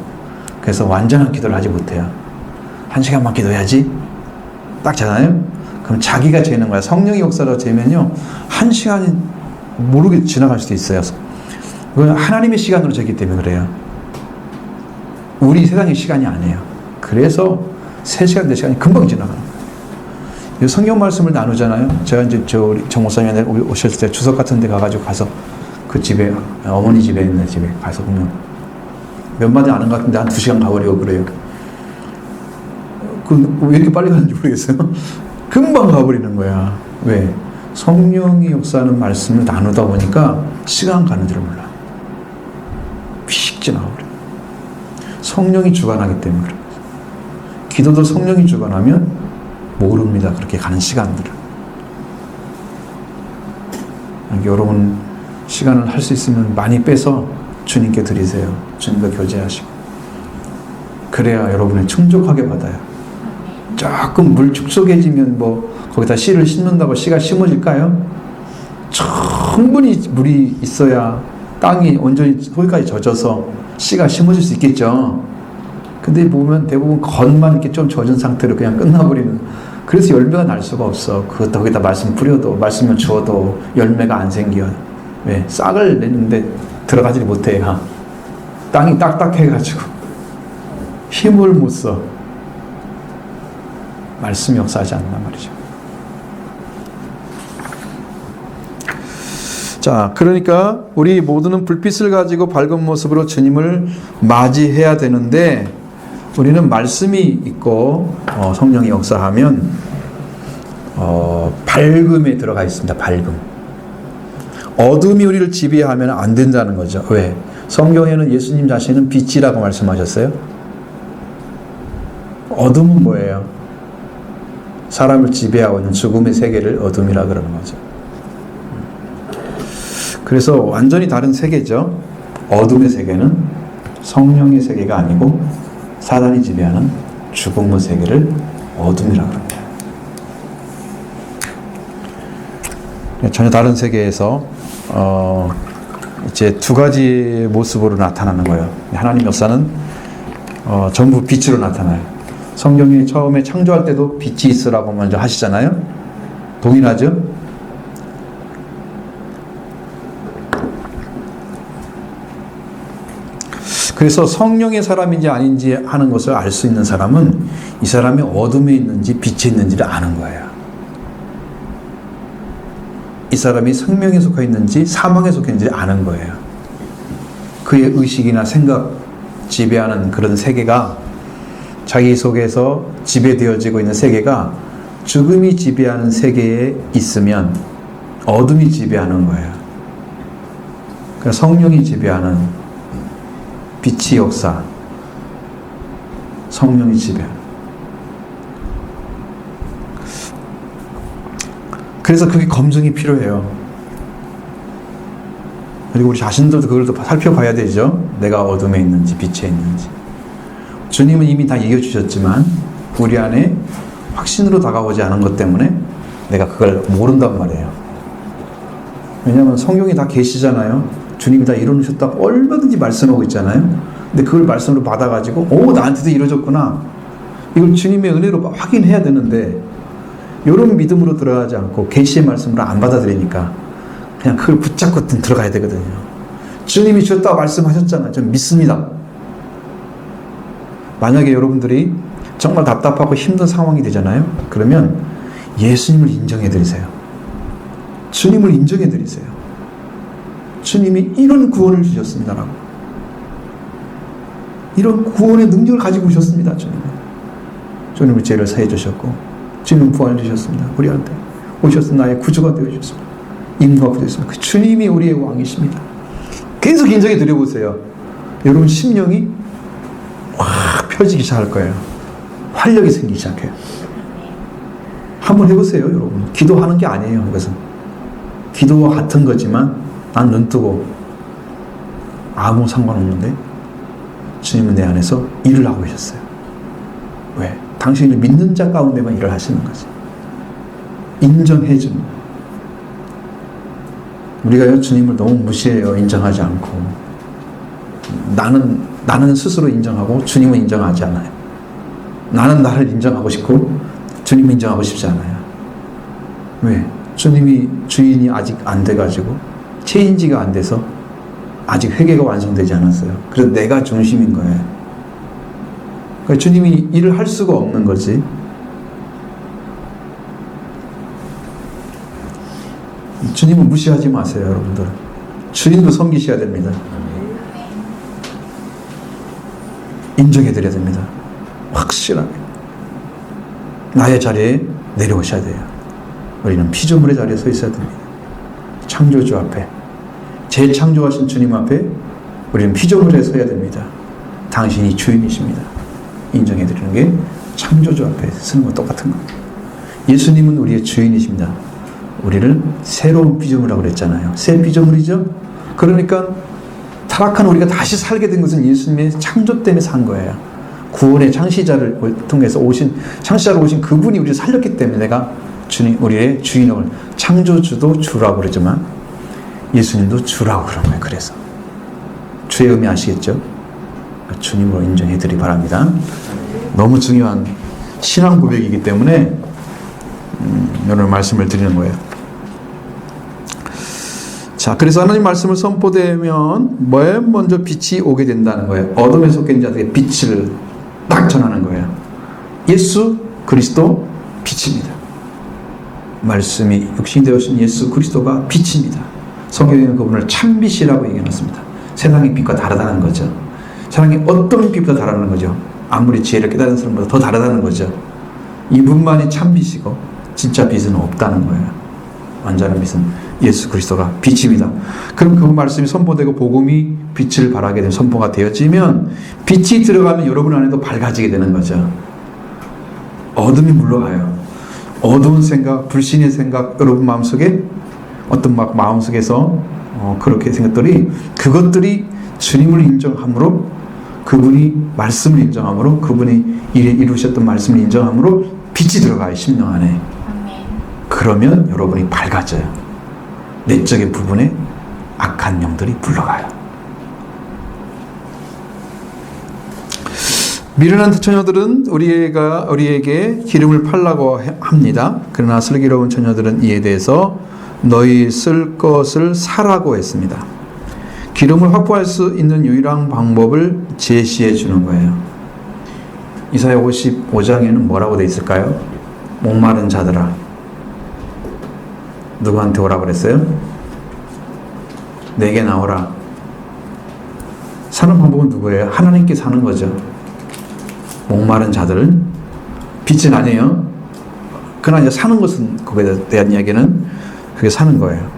그래서 완전한 기도를 하지 못해요. 1시간만 기도해야지 딱 자잖아요. 그럼 자기가 재는 거야. 성령의 역사로 재면요, 1시간이 모르게 지나갈 수도 있어요. 그건 하나님의 시간으로 재기 때문에 그래요. 우리 세상의 시간이 아니에요. 그래서 3시간, 4시간이 금방 지나가는 거예요. 성경 말씀을 나누잖아요. 제가 이제 우리 정 목사님 오셨을 때 주석 같은 데 가가지고 가서 그 집에, 어머니 집에 있는 집에 가서 보면 몇 마디 아는 것 같은데 한 2시간 가버리고 그래요. 왜 이렇게 빨리 가는지 모르겠어요. 금방 가버리는 거야. 왜? 성령이 역사하는 말씀을 나누다 보니까 시간 가는 줄 몰라. 휙 지나가버려. 성령이 주관하기 때문에 그래요. 기도도 성령이 주관하면 모릅니다. 그렇게 가는 시간들을. 여러분 시간을 할 수 있으면 많이 빼서 주님께 드리세요. 주님과 교제하시고. 그래야 여러분이 충족하게 받아요. 조금 물 축적해지면 뭐 거기다 씨를 심는다고 씨가 심어질까요? 충분히 물이 있어야 땅이 온전히 소리까지 젖어서 씨가 심어질 수 있겠죠. 근데 보면 대부분 겉만 이렇게 좀 젖은 상태로 그냥 끝나버리는. 그래서 열매가 날 수가 없어. 그것도 거기다 말씀 뿌려도, 말씀을 주어도 열매가 안 생겨. 왜? 싹을 내는데 들어가지 못해요. 땅이 딱딱해가지고 힘을 못 써. 말씀이 역사하지 않단 말이죠. 자, 그러니까 우리 모두는 불빛을 가지고 밝은 모습으로 주님을 맞이해야 되는데, 우리는 말씀이 있고 성령이 역사하면 밝음에 들어가 있습니다. 밝음. 어둠이 우리를 지배하면 안 된다는 거죠. 왜? 성경에는 예수님 자신은 빛이라고 말씀하셨어요. 어둠은 뭐예요? 사람을 지배하고 있는 죽음의 세계를 어둠이라 그러는 거죠. 그래서 완전히 다른 세계죠. 어둠의 세계는 성령의 세계가 아니고 사단이 지배하는 죽음의 세계를 어둠이라 그럽니다. 전혀 다른 세계에서 이제 2가지 모습으로 나타나는 거예요. 하나님 역사는 전부 빛으로 나타나요. 성경이 처음에 창조할 때도 빛이 있으라고 먼저 하시잖아요. 동일하죠? 그래서 성령의 사람인지 아닌지 하는 것을 알 수 있는 사람은 이 사람이 어둠에 있는지 빛에 있는지를 아는 거예요. 이 사람이 생명에 속해 있는지 사망에 속해 있는지 아는 거예요. 그의 의식이나 생각, 지배하는 그런 세계가, 자기 속에서 지배되어지고 있는 세계가 죽음이 지배하는 세계에 있으면 어둠이 지배하는 거예요. 그러니까 성령이 지배하는 빛의 역사, 성령이 지배하는. 그래서 그게 검증이 필요해요. 그리고 우리 자신들도 그걸 또 살펴봐야 되죠. 내가 어둠에 있는지 빛에 있는지. 주님은 이미 다 이겨주셨지만 우리 안에 확신으로 다가오지 않은 것 때문에 내가 그걸 모른단 말이에요. 왜냐하면 성경이 다 계시잖아요. 주님이 다 이루어주셨다고 얼마든지 말씀하고 있잖아요. 근데 그걸 말씀으로 받아가지고 나한테도 이루어졌구나. 이걸 주님의 은혜로 확인해야 되는데 이런 믿음으로 들어가지 않고 계시의 말씀으로 안 받아들이니까 그냥 그걸 붙잡고 들어가야 되거든요. 주님이 주셨다고 말씀하셨잖아요. 전 믿습니다. 만약에 여러분들이 정말 답답하고 힘든 상황이 되잖아요. 그러면 예수님을 인정해 드리세요. 주님을 인정해 드리세요. 주님이 이런 구원을 주셨습니다라고. 이런 구원의 능력을 가지고 오셨습니다. 주님은 죄를 사해 주셨고 주님은 부활해 주셨습니다. 우리한테 오셔서 나의 구주가 되어 주셨습니다. 임무가 되었습니다. 그 주님이 우리의 왕이십니다. 계속 인정해 드려보세요. 여러분 심령이 확 펴지기 시작할 거예요. 활력이 생기기 시작해요. 한번 해보세요, 여러분. 기도하는 게 아니에요, 이것은. 기도와 같은 거지만 난 눈 뜨고 아무 상관없는데 주님은 내 안에서 일을 하고 계셨어요. 왜? 당신이 믿는 자 가운데만 일을 하시는 거지. 인정해 줍니다. 우리가요, 주님을 너무 무시해요. 인정하지 않고. 나는 스스로 인정하고 주님은 인정하지 않아요. 나는 나를 인정하고 싶고 주님은 인정하고 싶지 않아요. 왜? 주님이 주인이 아직 안 돼가지고 체인지가 안 돼서 아직 회개가 완성되지 않았어요. 그래서 내가 중심인 거예요. 그러니까 주님이 일을 할 수가 없는 거지. 주님은 무시하지 마세요, 여러분들. 주님도 섬기셔야 됩니다. 인정해드려야 됩니다. 확실하게. 나의 자리에 내려오셔야 돼요. 우리는 피조물의 자리에 서 있어야 됩니다. 창조주 앞에, 제일 창조하신 주님 앞에 우리는 피조물에 서야 됩니다. 당신이 주인이십니다. 인정해드리는 게 창조주 앞에 서는 건 똑같은 겁니다. 예수님은 우리의 주인이십니다. 우리를 새로운 피조물이라고 그랬잖아요. 새 피조물이죠? 그러니까 타락한 우리가 다시 살게 된 것은 예수님의 창조 때문에 산 거예요. 구원의 창시자를 통해서 창시자로 오신 그분이 우리를 살렸기 때문에 내가 우리의 주인을, 창조주도 주라고 그러지만 예수님도 주라고 그런 거예요. 그래서 주의 의미 아시겠죠? 주님으로 인정해 드리기 바랍니다. 너무 중요한 신앙 고백이기 때문에 오늘 말씀을 드리는 거예요. 자, 그래서 하나님 말씀을 선포되면 맨 먼저 빛이 오게 된다는 거예요. 어둠에 속해 있는 자들에게 빛을 딱 전하는 거예요. 예수 그리스도 빛입니다. 말씀이 육신이 되어신 예수 그리스도가 빛입니다. 성경에는 그분을 참빛이라고 얘기해놨습니다. 세상의 빛과 다르다는 거죠. 세상의 어떤 빛보다 다르다는 거죠. 아무리 지혜를 깨달은 사람보다 더 다르다는 거죠. 이분만이 참빛이고 진짜 빛은 없다는 거예요. 완전한 빛은 예수 그리스도가 빛입니다. 그럼 그 말씀이 선포되고 복음이 빛을 발하게 된 선포가 되어지면 빛이 들어가면 여러분 안에도 밝아지게 되는 거죠. 어둠이 물러가요. 어두운 생각, 불신의 생각, 여러분 마음속에 어떤 마음속에서 그렇게 그것들이 주님을 인정함으로, 그분이 말씀을 인정함으로, 그분이 이루셨던 말씀을 인정함으로 빛이 들어가요. 심령 안에. 그러면 여러분이 밝아져요. 내적인 부분에 악한 영들이 물러가요. 미련한 처녀들은 우리에게 기름을 팔라고 합니다. 그러나 슬기로운 처녀들은 이에 대해서 너희 쓸 것을 사라고 했습니다. 기름을 확보할 수 있는 유일한 방법을 제시해 주는 거예요. 이사야 55장에는 뭐라고 되어 있을까요? 목마른 자들아, 누구한테 오라 그랬어요? 내게 나오라. 사는 방법은 누구예요? 하나님께 사는 거죠. 목마른 자들, 빛은 아니에요. 그러나 이제 사는 것은, 그거에 대한 이야기는 그게 사는 거예요.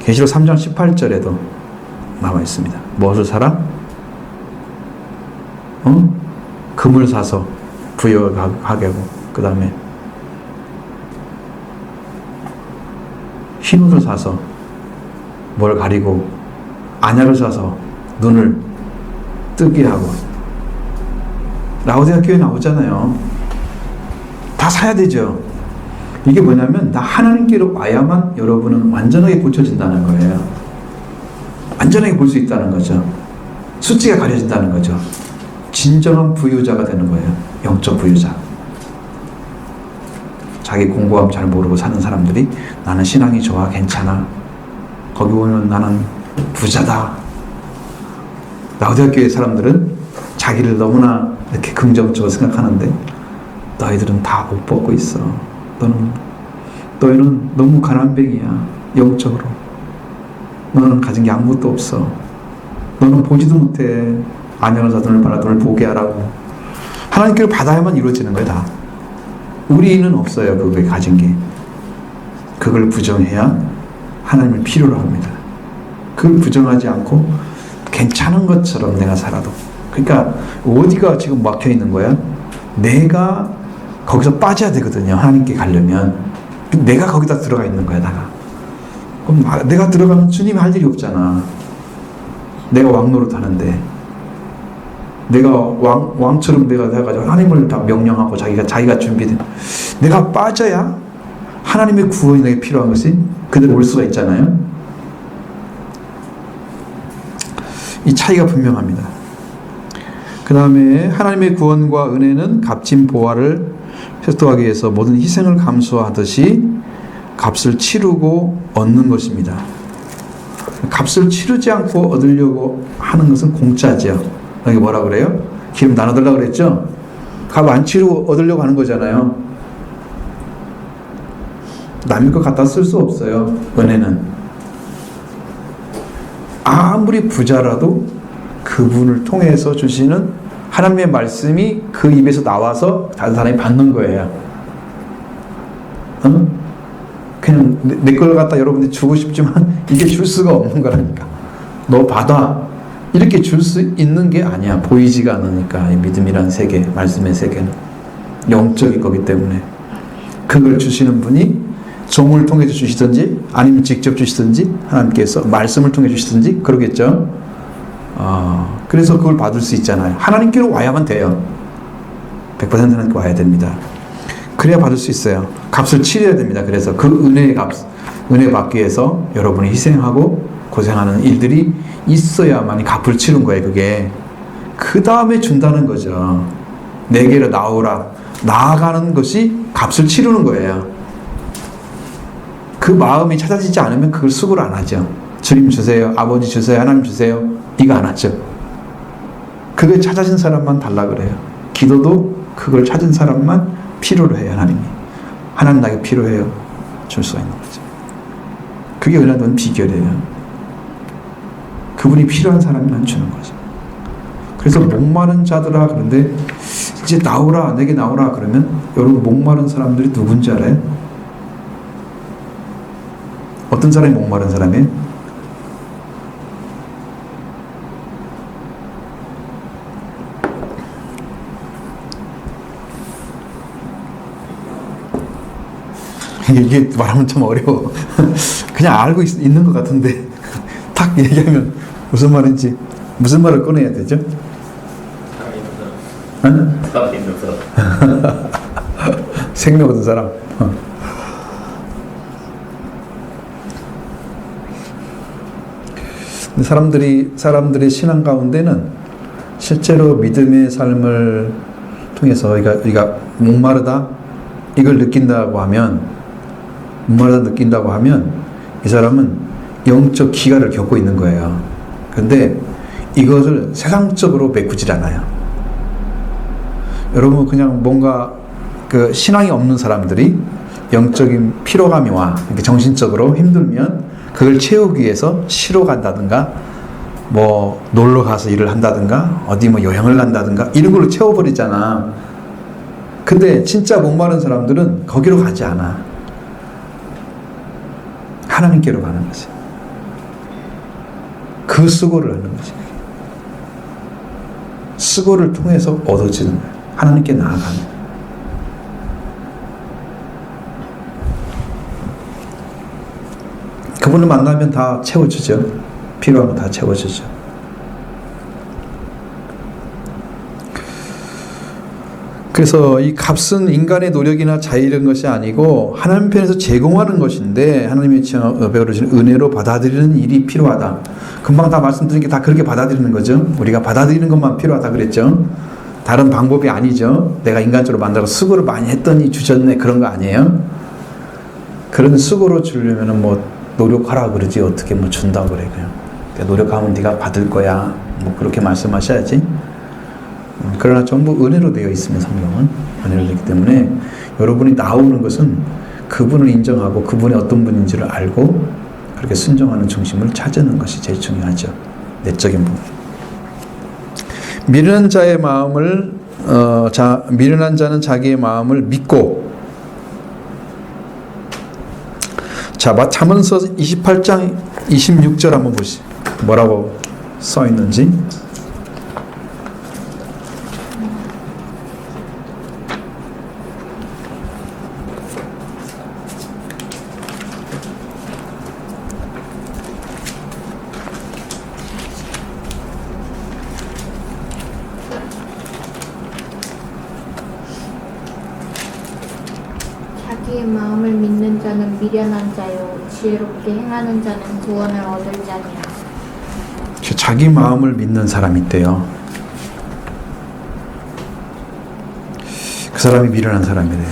계시록 3장 18절에도 나와 있습니다. 무엇을 사라? 금을 사서 부여하게 하고, 그 다음에 흰옷을 사서 뭘 가리고 안약을 사서 눈을 뜨게 하고. 라오디게아 교회 나오잖아요. 다 사야 되죠. 이게 뭐냐면 다 하나님께로 와야만 여러분은 완전하게 고쳐진다는 거예요. 완전하게 볼 수 있다는 거죠. 수치가 가려진다는 거죠. 진정한 부유자가 되는 거예요. 영적 부유자. 자기 공부하면 잘 모르고 사는 사람들이 나는 신앙이 좋아, 괜찮아. 거기 오면 나는 부자다. 라오디게아 교회 사람들은 자기를 너무나 이렇게 긍정적으로 생각하는데 너희들은 다 못 벗고 있어. 너희는 너무 가난뱅이야. 영적으로. 너는 가진 게 아무것도 없어. 너는 보지도 못해. 안녕을 사돈을 받아 돈을 보게 하라고. 하나님께로 받아야만 이루어지는 거야 다. 우리는 없어요. 그걸 가진 게. 그걸 부정해야 하나님을 필요로 합니다. 그걸 부정하지 않고 괜찮은 것처럼 내가 살아도. 그러니까 어디가 지금 막혀 있는 거야? 내가 거기서 빠져야 되거든요. 하나님께 가려면. 내가 거기다 들어가 있는 거야, 나가. 그럼 내가 들어가면 주님이 할 일이 없잖아. 내가 왕노릇 하는데. 내가 왕처럼 내가 해가지고 하나님을 다 명령하고 자기가 준비된. 내가 빠져야 하나님의 구원이 내게 필요한 것이 그대로 올 수가 있잖아요. 이 차이가 분명합니다. 그 다음에 하나님의 구원과 은혜는 값진 보화를 획득하기 위해서 모든 희생을 감수하듯이 값을 치르고 얻는 것입니다. 값을 치르지 않고 얻으려고 하는 것은 공짜죠. 여기 뭐라 그래요? 기름 나눠달라고 그랬죠? 값 안 치르고 얻으려고 하는 거잖아요. 남의 거 갖다 쓸 수 없어요. 은혜는. 아무리 부자라도 그분을 통해서 주시는 하나님의 말씀이 그 입에서 나와서 다른 사람이 받는 거예요. 그냥 내 걸 갖다 여러분들이 주고 싶지만 이게 줄 수가 없는 거라니까. 너 받아. 이렇게 줄 수 있는 게 아니야. 보이지가 않으니까. 이 믿음이라는 세계, 말씀의 세계는 영적인 거기 때문에 그걸 주시는 분이 종을 통해서 주시든지 아니면 직접 주시든지 하나님께서 말씀을 통해 주시든지 그러겠죠. 그래서 그걸 받을 수 있잖아요. 하나님께로 와야만 돼요. 100% 하나님께 와야 됩니다. 그래야 받을 수 있어요. 값을 치러야 됩니다. 그래서 그 은혜의 값, 은혜 받기 위해서 여러분이 희생하고 고생하는 일들이 있어야만이 값을 치른 거예요. 그게 그 다음에 준다는 거죠. 내게로 나오라. 나아가는 것이 값을 치르는 거예요. 그 마음이 찾아지지 않으면 그걸 수고를 안 하죠. 주님 주세요, 아버지 주세요, 하나님 주세요, 이거 안 하죠. 그걸 찾아진 사람만 달라 그래요. 기도도 그걸 찾은 사람만 필요로 해요. 하나님 나에게 필요해요. 줄 수가 있는 거죠. 그게 은혜는 비결이에요. 그분이 필요한 사람만 주는 거죠. 그래서 목마른 자들아, 그런데 이제 나오라, 내게 나오라 그러면 여러분 목마른 사람들이 누군지 알아요? 어떤 사람이 목마른 사람이에요? 이게 말하면 참 어려워. 그냥 알고 있는 것 같은데 탁 얘기하면 무슨 말인지, 무슨 말을 꺼내야 되죠? 생명 얻은 사람. 사람들의 신앙 가운데는 실제로 믿음의 삶을 통해서 우리가 목마르다 이걸 느낀다고 하면, 이 사람은 영적 기가를 겪고 있는 거예요. 그런데 이것을 세상적으로 메꾸질 않아요. 여러분, 그냥 뭔가 그 신앙이 없는 사람들이 영적인 피로감이 와, 이렇게 정신적으로 힘들면 그걸 채우기 위해서 쉬러 간다든가, 뭐 놀러 가서 일을 한다든가, 어디 뭐 여행을 간다든가 이런 걸로 채워버리잖아. 근데 진짜 목마른 사람들은 거기로 가지 않아. 하나님께로 가는 거지. 그 수고를 하는 거지. 수고를 통해서 얻어지는 거야. 하나님께 나아가는 거야. 그분을 만나면 다 채워주죠. 필요한 거 다 채워주죠. 그래서 이 값은 인간의 노력이나 자유 이런 것이 아니고 하나님 편에서 제공하는 것인데 하나님이 베어주신 은혜로 받아들이는 일이 필요하다. 금방 다 말씀드린 게 다 그렇게 받아들이는 거죠. 우리가 받아들이는 것만 필요하다 그랬죠. 다른 방법이 아니죠. 내가 인간적으로 만들어 수고를 많이 했더니 주셨네 그런 거 아니에요. 그런 수고로 주려면 뭐 노력하라 그러지 어떻게 뭐 준다고 그래 그냥. 노력하면 네가 받을 거야. 뭐 그렇게 말씀하셔야지. 그러나 전부 은혜로 되어 있으면 성경은 은혜로 되기 때문에 여러분이 나오는 것은 그분을 인정하고 그분이 어떤 분인지를 알고 그렇게 순종하는 중심을 찾는 것이 제일 중요하죠. 내적인 부분. 미련한 자의 마음을 미련한 자는 자기의 마음을 믿고 자 잠언서 28장 26절 한번 보시죠. 뭐라고 써 있는지. 자기의 마음을 믿는 자는 미련한 자요 지혜롭게 행하는 자는 구원을 얻을 자니라. 자기 마음을 믿는 사람이 있대요. 그 사람이 미련한 사람이래요.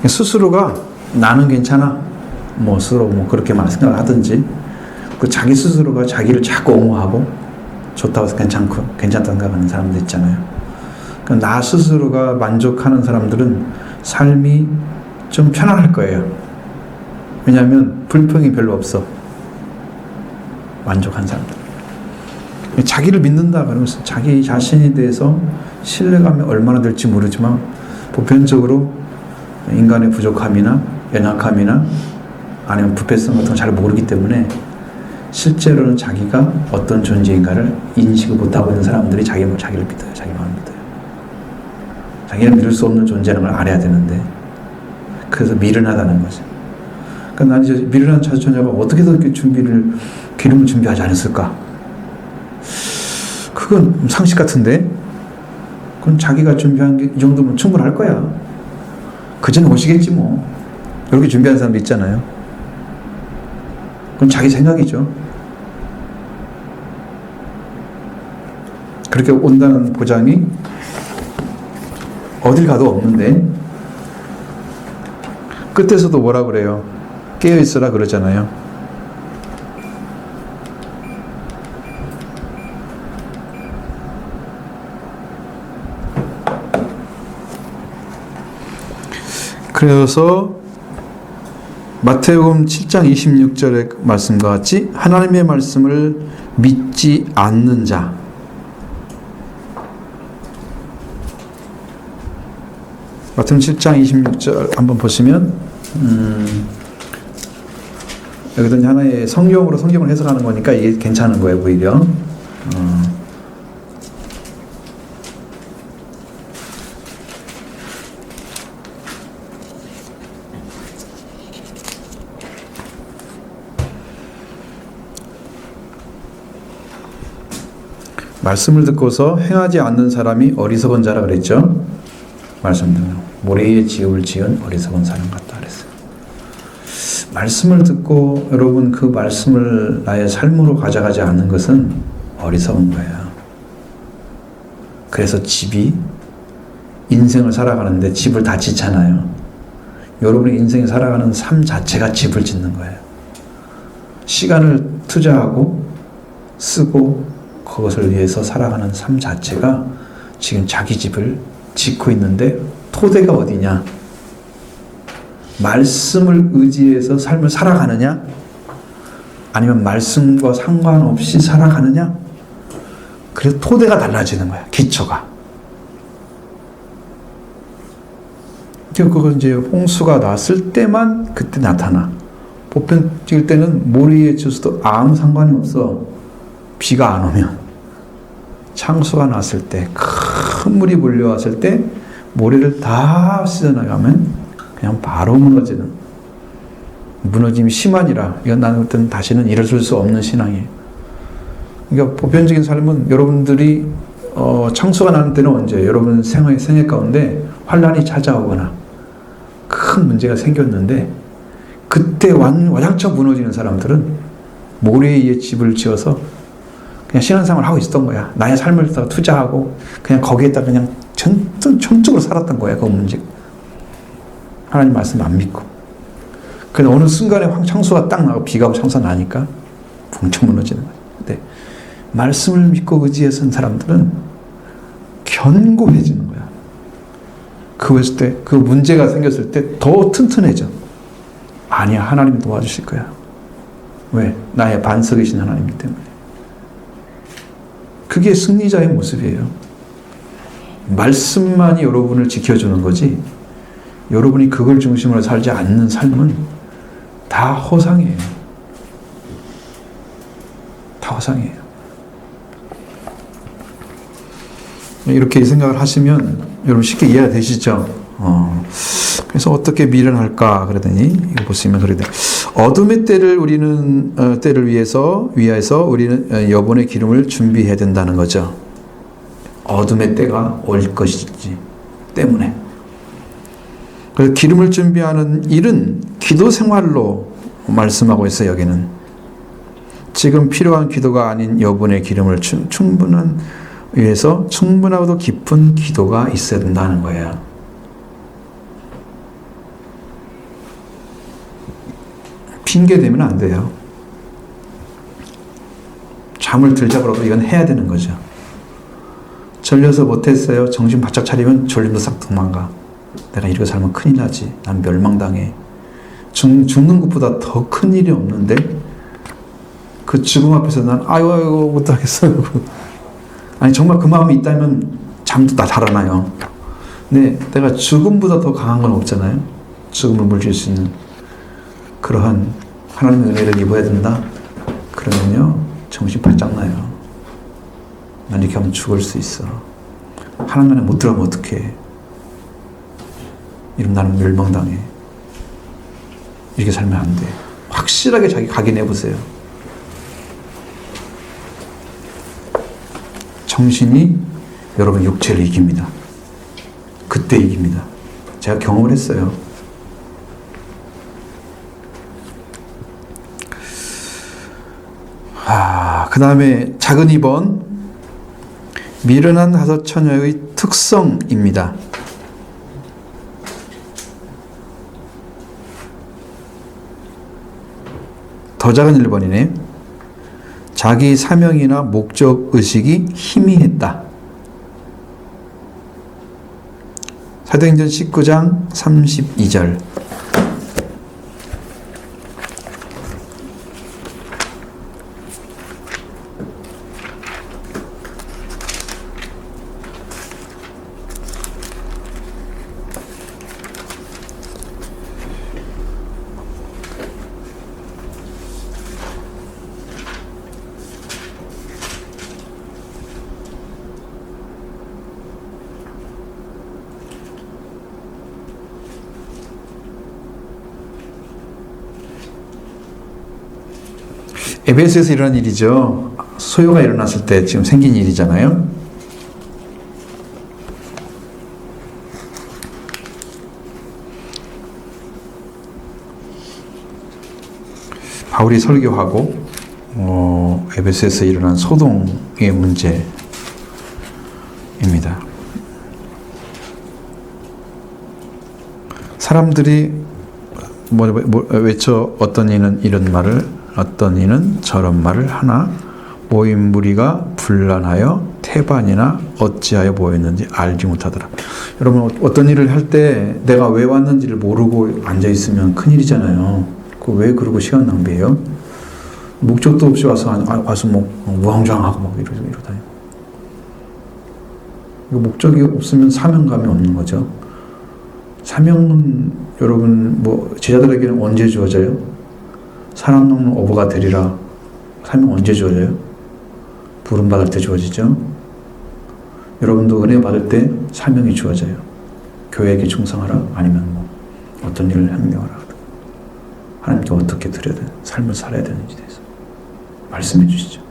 스스로가 나는 괜찮아 뭐 스스로 뭐 그렇게 생각을 하든지 그 자기 스스로가 자기를 자꾸 옹호하고 좋다고 괜찮다고 생각하는 사람들 있잖아요. 그러니까 나 스스로가 만족하는 사람들은 삶이 좀 편안할 거예요. 왜냐하면 불평이 별로 없어. 만족한 사람들. 자기를 믿는다 그러면서 자기 자신에 대해서 신뢰감이 얼마나 될지 모르지만 보편적으로 인간의 부족함이나 연약함이나 아니면 부패성 같은 걸 잘 모르기 때문에 실제로는 자기가 어떤 존재인가를 인식을 못하고 있는 사람들이 자기를 믿어요. 자기 마음을 믿어요. 자기를 믿을 수 없는 존재라는 걸 알아야 되는데 그래서 미련하다는 거죠. 그러니까 난 이제 미련한 자녀가 어떻게 그렇게 기름을 준비하지 않았을까? 그건 상식 같은데 그건 자기가 준비한 게 이 정도면 충분할 거야. 그 전에 오시겠지 뭐. 이렇게 준비한 사람도 있잖아요. 그건 자기 생각이죠. 그렇게 온다는 보장이 어딜 가도 없는데 끝에서도 뭐라 그래요? 깨어있으라 그러잖아요. 그래서 마태복음 7장 26절의 말씀과 같이 하나님의 말씀을 믿지 않는 자 마태복음 7장 26절 한번 보시면 여기도 하나의 성경을 해석하는 거니까 이게 괜찮은 거예요 오히려. 말씀을 듣고서 행하지 않는 사람이 어리석은 자라 그랬죠. 말씀대로 모래에 지옥을 지은 어리석은 사람 같다 그랬어요. 말씀을 듣고 여러분 그 말씀을 나의 삶으로 가져가지 않는 것은 어리석은 거예요. 그래서 집이 인생을 살아가는데 집을 다 짓잖아요. 여러분의 인생을 살아가는 삶 자체가 집을 짓는 거예요. 시간을 투자하고 쓰고 그것을 위해서 살아가는 삶 자체가 지금 자기 집을 짓고 있는데 토대가 어디냐? 말씀을 의지해서 삶을 살아가느냐? 아니면 말씀과 상관없이 살아가느냐? 그래서 토대가 달라지는 거야. 기초가. 그건 이제 홍수가 났을 때만 그때 나타나. 보편적일 때는 모래에 지어서도 아무 상관이 없어. 비가 안 오면. 창수가 났을 때, 큰 물이 몰려왔을 때 모래를 다 씻어나가면 그냥 바로 무너지는 무너짐이 심하니라. 이건 나는 어떤 다시는 일어설 수 없는 신앙이에요. 그러니까 보편적인 삶은 여러분들이 창수가 나는 때는 언제? 여러분 생애 가운데 환란이 찾아오거나 큰 문제가 생겼는데 그때 와장창 무너지는 사람들은 모래 위에 집을 지어서 그냥 신앙생활을 하고 있었던 거야. 나의 삶을 다 투자하고 그냥 거기에다 그냥 전적으로 살았던 거야. 그 문제. 하나님 말씀 안 믿고. 그런데 어느 순간에 창수가 딱 나고 비가 오고 창수가 나니까 붕청 무너지는 거야. 근데 말씀을 믿고 의지해 선 사람들은 견고해지는 거야. 그랬을 때, 그 문제가 생겼을 때 더 튼튼해져. 아니야, 하나님이 도와주실 거야. 왜? 나의 반석이신 하나님이기 때문에. 그게 승리자의 모습이에요. 말씀만이 여러분을 지켜주는 거지, 여러분이 그걸 중심으로 살지 않는 삶은 다 허상이에요. 다 허상이에요. 이렇게 생각을 하시면 여러분 쉽게 이해가 되시죠? 그래서 어떻게 미련할까 그러더니 이거 보시면 그러대. 어둠의 때를 위해서 우리는 여분의 기름을 준비해야 된다는 거죠. 어둠의 때가 올 것이지 때문에. 그래서 기름을 준비하는 일은 기도 생활로 말씀하고 있어요. 여기는 지금 필요한 기도가 아닌 여분의 기름을 위해서 충분하고도 깊은 기도가 있어야 된다는 거예요. 핑계 대면 안 돼요. 잠을 들자 그러도 이건 해야 되는 거죠. 졸려서 못했어요. 정신 바짝 차리면 졸림도 싹 도망가. 내가 이렇게 살면 큰일 나지. 난 멸망당해. 죽는 것보다 더 큰 일이 없는데 그 죽음 앞에서 난 아이고 못하겠어요. 아니 정말 그 마음이 있다면 잠도 다 달아나요. 근데 내가 죽음보다 더 강한 건 없잖아요. 죽음을 물릴 수 있는 그러한 하나님의 은혜를 입어야 된다. 그러면요 정신 바짝 나요. 난 이렇게 하면 죽을 수 있어. 하나님 안에 못 들어가면 어떡해. 이러면 나는 멸망당해. 이렇게 살면 안 돼. 확실하게 자기 각인해보세요. 정신이 여러분 육체를 이깁니다. 그때 이깁니다. 제가 경험을 했어요. 그 다음에 작은 2번 미련한 다섯 처녀의 특성입니다. 더 작은 1번이네. 자기 사명이나 목적의식이 희미했다. 사도행전 19장 32절. 에베소에서 일어난 일이죠. 소요가 일어났을 때 지금 생긴 일이잖아요. 바울이 설교하고 에베소에서 일어난 소동의 문제입니다. 사람들이 외쳐 어떤 이는 이런 말을 어떤 이는 저런 말을 하나 모인 무리가 분란하여 태반이나 어찌하여 모였는지 알지 못하더라. 여러분 어떤 일을 할 때 내가 왜 왔는지를 모르고 앉아있으면 큰일이잖아요. 그 왜 그러고 시간 낭비해요? 목적도 없이 와서 뭐 우왕좌왕하고 막 이러다니. 목적이 없으면 사명감이 없는 거죠. 사명은 여러분 제자들에게는 언제 주어져요? 사람 넘는 어부가 되리라. 사명 언제 주어져요? 부름 받을 때 주어지죠. 여러분도 은혜 받을 때 사명이 주어져요. 교회에게 충성하라. 아니면 어떤 일을 행동하라. 하나님께 어떻게 드려야 되는 삶을 살아야 되는지에 대해서 말씀해 주시죠.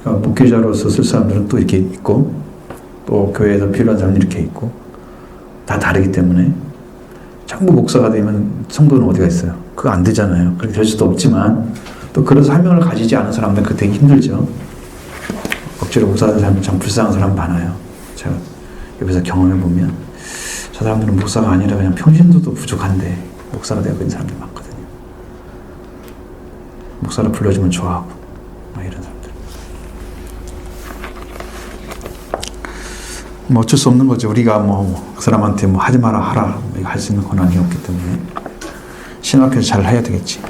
그러니까 목회자로서 쓸 사람들은 또 이렇게 있고 또 교회에서 필요한 사람이 이렇게 있고 다 다르기 때문에 전부 목사가 되면 성도는 어디가 있어요? 그거 안 되잖아요. 그렇게 될 수도 없지만 또 그런 사명을 가지지 않은 사람들은 그 되게 힘들죠. 억지로 목사하는 사람 참 불쌍한 사람 많아요. 제가 옆에서 경험해 보면 저 사람들은 목사가 아니라 그냥 평신도도 부족한데 목사가 되고 있는 사람들 많거든요. 목사를 불러주면 좋아하고 막 이런 사람들. 뭐 어쩔 수 없는 거죠. 우리가 뭐 그 사람한테 뭐 하지 마라 하라 할 수 있는 권한이 없기 때문에 신학교에서 잘 해야 되겠지.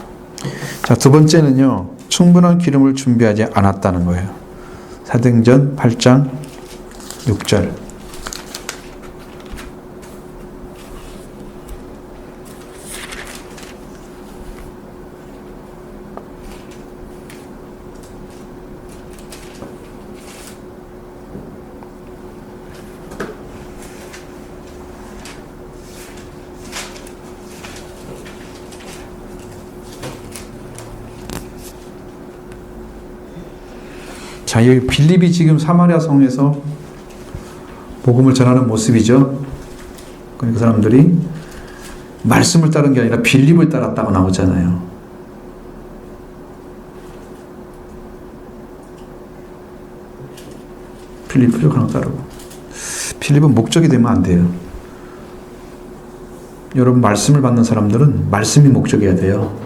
자, 두 번째는요. 충분한 기름을 준비하지 않았다는 거예요. 사도행전 8장 6절. 자, 여기 빌립이 지금 사마리아 성에서 복음을 전하는 모습이죠. 그러니까 그 사람들이 말씀을 따른 게 아니라 빌립을 따랐다고 나오잖아요. 빌립을 그냥 따르고. 빌립은 목적이 되면 안 돼요. 여러분, 말씀을 받는 사람들은 말씀이 목적이어야 돼요.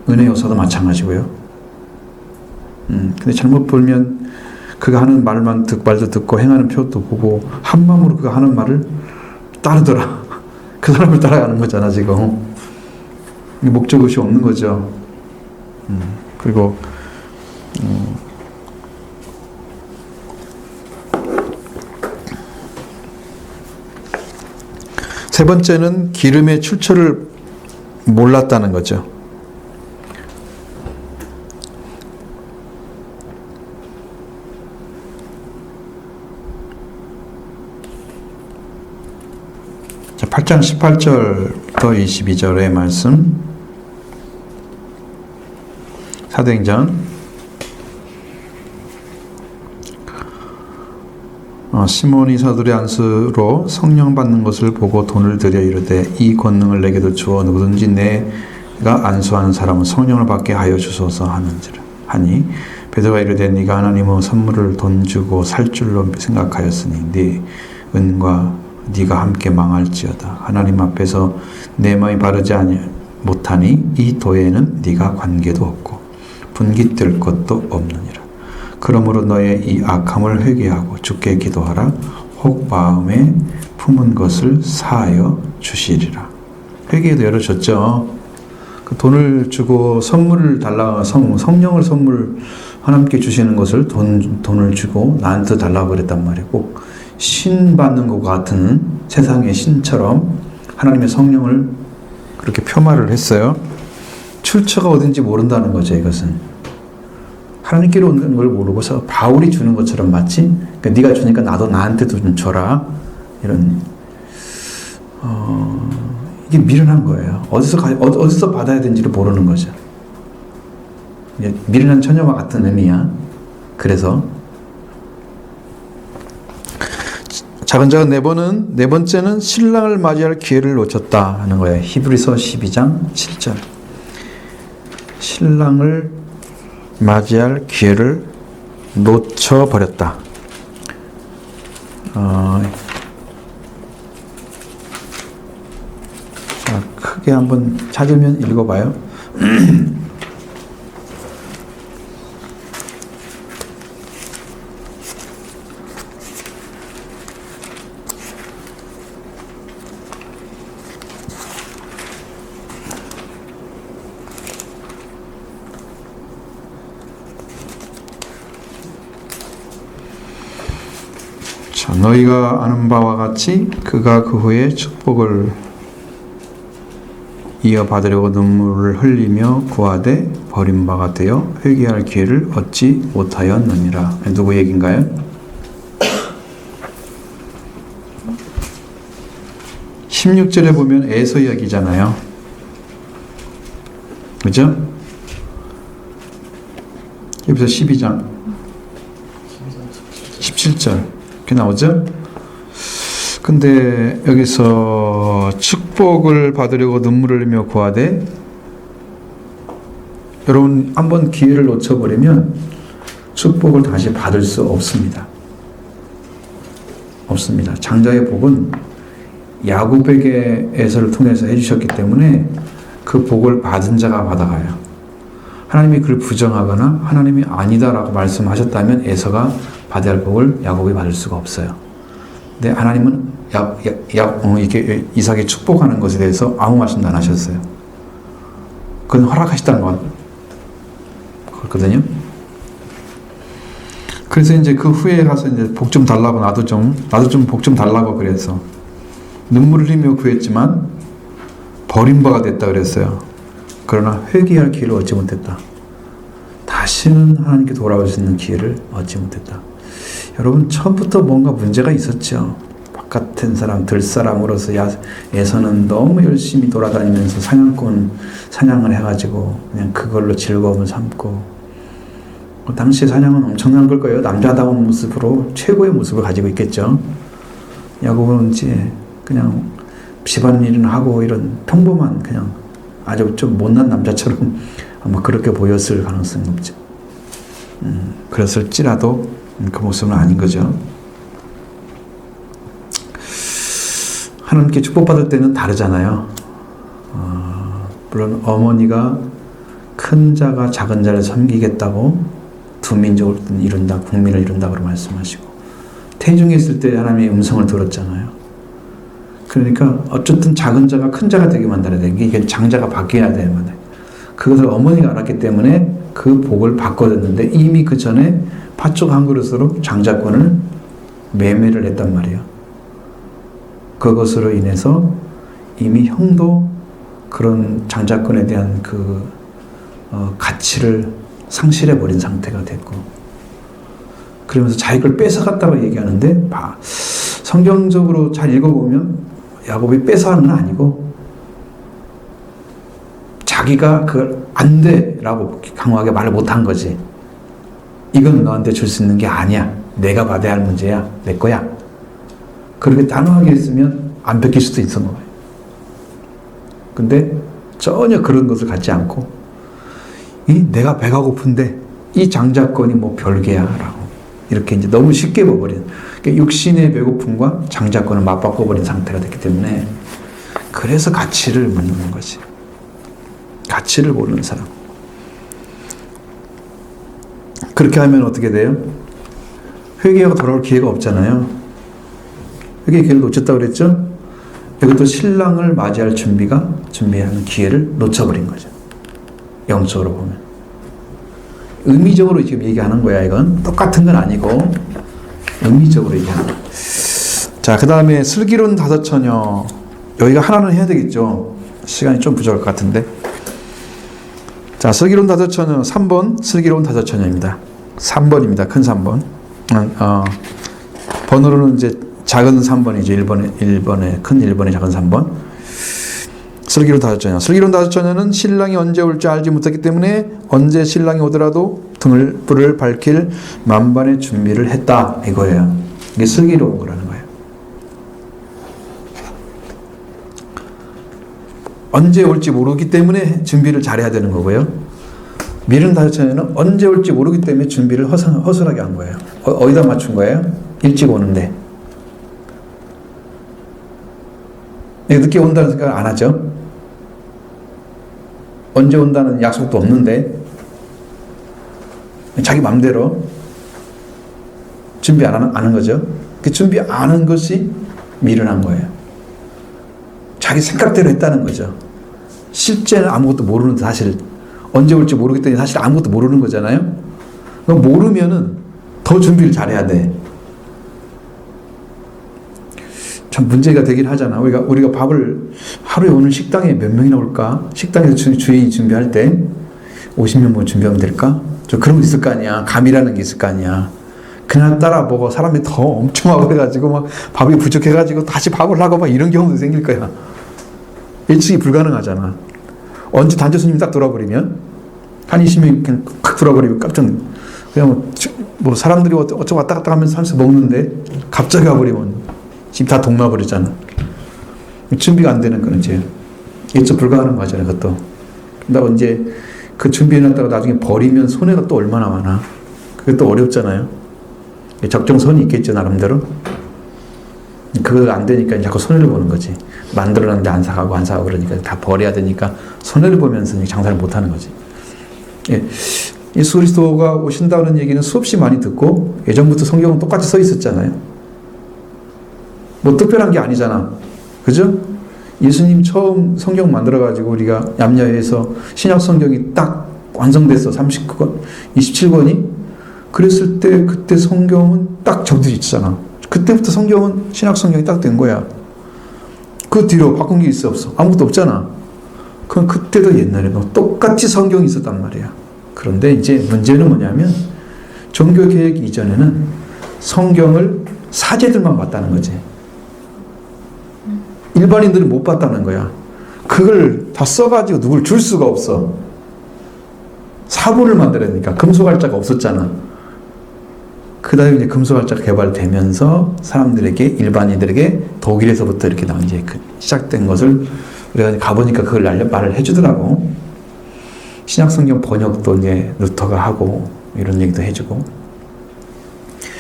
은혜 요소도 마찬가지고요. 근데 잘못 보면 그가 하는 말도 듣고 행하는 표도 보고 한 마음으로 그가 하는 말을 따르더라. 그 사람을 따라가는 거잖아 지금. 목적의식이 없는 거죠. 그리고 세 번째는 기름의 출처를 몰랐다는 거죠. 자, 8장 18절부터 22절의 말씀. 사도행전. 시몬이 사도의 안수로 성령 받는 것을 보고 돈을 들여 이르되 이 권능을 내게도 주어 누구든지 내가 안수하는 사람은 성령을 받게 하여 주소서 하는지라 하니 베드로가 이르되 네가 하나님의 선물을 돈 주고 살 줄로 생각하였으니 네 은과 네가 함께 망할지어다. 하나님 앞에서 내 마음이 바르지 못하니 이 도에는 네가 관계도 없고 분깃될 것도 없느니라. 그러므로 너의 이 악함을 회개하고 주께 기도하라. 혹 마음에 품은 것을 사하여 주시리라. 회개도 열어줬죠. 그 돈을 주고 선물을 달라, 성령을 선물 하나님께 주시는 것을 돈을 주고 나한테 달라고 그랬단 말이에요. 꼭 신 받는 것 같은 세상의 신처럼 하나님의 성령을 그렇게 표말을 했어요. 출처가 어딘지 모른다는 거죠. 이것은 하나님께로 오는 걸 모르고서 바울이 주는 것처럼 마치 그러니까 네가 주니까 나도 나한테도 좀 줘라 이런 이게 미련한 거예요. 어디서 받아야 되는지를 모르는 거죠. 미련한 처녀와 같은 의미야. 그래서 자근자근 네 번째는 신랑을 맞이할 기회를 놓쳤다 하는 거예요. 히브리서 12장 7절. 신랑을 맞이할 기회를 놓쳐버렸다. 자, 크게 한번 찾으면 읽어봐요. 자, 너희가 아는 바와 같이 그가 그 후에 축복을 이어받으려고 눈물을 흘리며 구하되 버림바가 되어 회개할 기회를 얻지 못하였느니라. 누구 얘기인가요? 16절에 보면 에서 이야기잖아요. 그죠? 여기서 12장 17절 이렇게 나오죠? 근데 여기서 축복을 받으려고 눈물을 흘리며 구하되, 여러분 한번 기회를 놓쳐버리면 축복을 다시 받을 수 없습니다. 없습니다. 장자의 복은 야곱에게 에서를 통해서 해주셨기 때문에 그 복을 받은 자가 받아가요. 하나님이 그를 부정하거나 하나님이 아니다라고 말씀하셨다면 에서가 받아야 할 복을 야곱이 받을 수가 없어요. 근데 하나님은 이렇게 이삭이 축복하는 것에 대해서 아무 말씀도 안 하셨어요. 그건 허락하시다는 건 그렇거든요. 그래서 이제 그 후에 가서 이제 복 좀 달라고 나도 좀 복 좀 달라고 그래서 눈물을 흘리며 구했지만 버림바가 됐다 그랬어요. 그러나 회개할 기회를 얻지 못했다. 다시는 하나님께 돌아올 수 있는 기회를 얻지 못했다. 여러분 처음부터 뭔가 문제가 있었죠. 바깥은 사람, 들사람으로서 에서는 너무 열심히 돌아다니면서 사냥을 해가지고 그냥 그걸로 즐거움을 삼고, 당시 사냥은 엄청난 걸 거예요. 남자다운 모습으로 최고의 모습을 가지고 있겠죠. 야곱은 이제 그냥 집안일은 하고 이런 평범한 그냥 아주 좀 못난 남자처럼 아마 그렇게 보였을 가능성이 높죠. 그랬을지라도 그 모습은 아닌 거죠. 하나님께 축복받을 때는 다르잖아요. 물론 어머니가 큰 자가 작은 자를 섬기겠다고 두 민족을 이룬다, 국민을 이룬다고 말씀하시고, 태중에 있을 때 하나님의 음성을 들었잖아요. 그러니까 어쨌든 작은 자가 큰 자가 되게 만들어야 돼. 이게 장자가 바뀌어야 돼. 그것을 어머니가 알았기 때문에 그 복을 바꿔줬는데, 이미 그 전에 팥죽 한 그릇으로 장자권을 매매를 했단 말이에요. 그것으로 인해서 이미 형도 그런 장자권에 대한 그 가치를 상실해버린 상태가 됐고, 그러면서 자기 걸 뺏어갔다고 얘기하는데, 성경적으로 잘 읽어보면 야곱이 뺏어가는 건 아니고 자기가 그걸 안 돼라고 강하게 말을 못한 거지. 이건 너한테 줄 수 있는 게 아니야. 내가 받아야 할 문제야. 내 거야. 그렇게 단호하게 했으면 안 뺏길 수도 있었던 거예요. 근데 전혀 그런 것을 갖지 않고, 내가 배가 고픈데 이 장자권이 뭐 별개야 라고 이렇게 이제 너무 쉽게 봐버린, 그러니까 육신의 배고픔과 장자권을 맞바꿔버린 상태가 됐기 때문에, 그래서 가치를 모르는 거지. 가치를 모르는 사람. 그렇게 하면 어떻게 돼요? 회개하고 돌아올 기회가 없잖아요. 회개의 기회를 놓쳤다고 그랬죠? 이것도 신랑을 맞이할 준비하는 기회를 놓쳐버린 거죠. 영적으로 보면. 의미적으로 지금 얘기하는 거야. 이건 똑같은 건 아니고 의미적으로 얘기하는 거야. 자, 그 다음에 슬기로운 다섯 처녀. 여기가 하나는 해야 되겠죠. 시간이 좀 부족할 것 같은데. 자, 슬기로운 다섯 처녀 3번 슬기로운 다섯 처녀입니다. 3번입니다. 큰 3번. 번호로는 이제 작은 3번이죠. 1번에 큰 1번에 작은 3번. 슬기로운 다섯 처녀. 슬기로운 다섯 처녀는 신랑이 언제 올 줄 알지 못했기 때문에 언제 신랑이 오더라도 불을 밝힐 만반의 준비를 했다 이거예요. 이게 슬기로운 거라는 거예요. 언제 올지 모르기 때문에 준비를 잘해야 되는 거고요. 미련 다섯 처녀는 언제 올지 모르기 때문에 준비를 허술하게 한 거예요. 어디다 맞춘 거예요? 일찍 오는데. 늦게 온다는 생각을 안 하죠. 언제 온다는 약속도 없는데 자기 맘대로 준비 안 하는 거죠. 그 준비 안 하는 것이 미련한 거예요. 자기 생각대로 했다는 거죠. 실제는 아무것도 모르는, 사실 언제 올지 모르기 때문에 사실 아무것도 모르는 거잖아요. 그럼 모르면은 더 준비를 잘해야 돼. 참 문제가 되긴 하잖아. 우리가 밥을 하루에 오늘 식당에 몇 명이나 올까? 식당에서 주인이 준비할 때 50명분 준비하면 될까? 저 그런 거 있을 거 아니야. 감이라는 게 있을 거 아니야. 그날따라 뭐고 사람이 더 엄청 하고 해가지고 막 밥이 부족해가지고 다시 밥을 하고 막 이런 경우도 생길 거야. 예측이 불가능하잖아. 언제 단체 손님이 딱 돌아버리면 한 20명이 그냥 칵 돌아버리고 깜짝 그냥 뭐 사람들이 어쩌고 왔다 갔다 하면서 하면서 먹는데 갑자기 와버리면 집 다 동나버리잖아. 준비가 안 되는 거는 이제 예측 불가능한 거잖아. 그것도. 나 이제 그 준비해놨다가 나중에 버리면 손해가 또 얼마나 많아. 그게 또 어렵잖아요. 적정선이 있겠죠, 나름대로. 그거 안 되니까 자꾸 손해를 보는 거지. 만들어놨는데 안 사가고 그러니까 다 버려야 되니까 손해를 보면서 장사를 못 하는 거지. 예. 예수 그리스도가 오신다는 얘기는 수없이 많이 듣고 예전부터 성경은 똑같이 써 있었잖아요. 뭐 특별한 게 아니잖아. 그죠? 예수님 처음 성경 만들어가지고 우리가 얌야에서 신약 성경이 딱 완성됐어. 39권, 27권이. 그랬을 때 그때 성경은 딱 적혀 있잖아. 그때부터 성경은 신약 성경이 딱 된 거야. 그 뒤로 바꾼 게 있어 없어? 아무것도 없잖아. 그럼 그때도 옛날에 똑같이 성경이 있었단 말이야. 그런데 이제 문제는 뭐냐면 종교 개혁 이전에는 성경을 사제들만 봤다는 거지. 일반인들은 못 봤다는 거야. 그걸 다 써가지고 누굴 줄 수가 없어. 사본을 만들어야 되니까. 금속알자가 없었잖아. 그 다음에 이제 금속알자가 개발되면서 사람들에게, 일반인들에게 독일에서부터 이렇게 나온 이제 시작된 것을 우리가 가보니까 그걸 말을 해주더라고. 신약성경 번역도 이제 루터가 하고 이런 얘기도 해주고.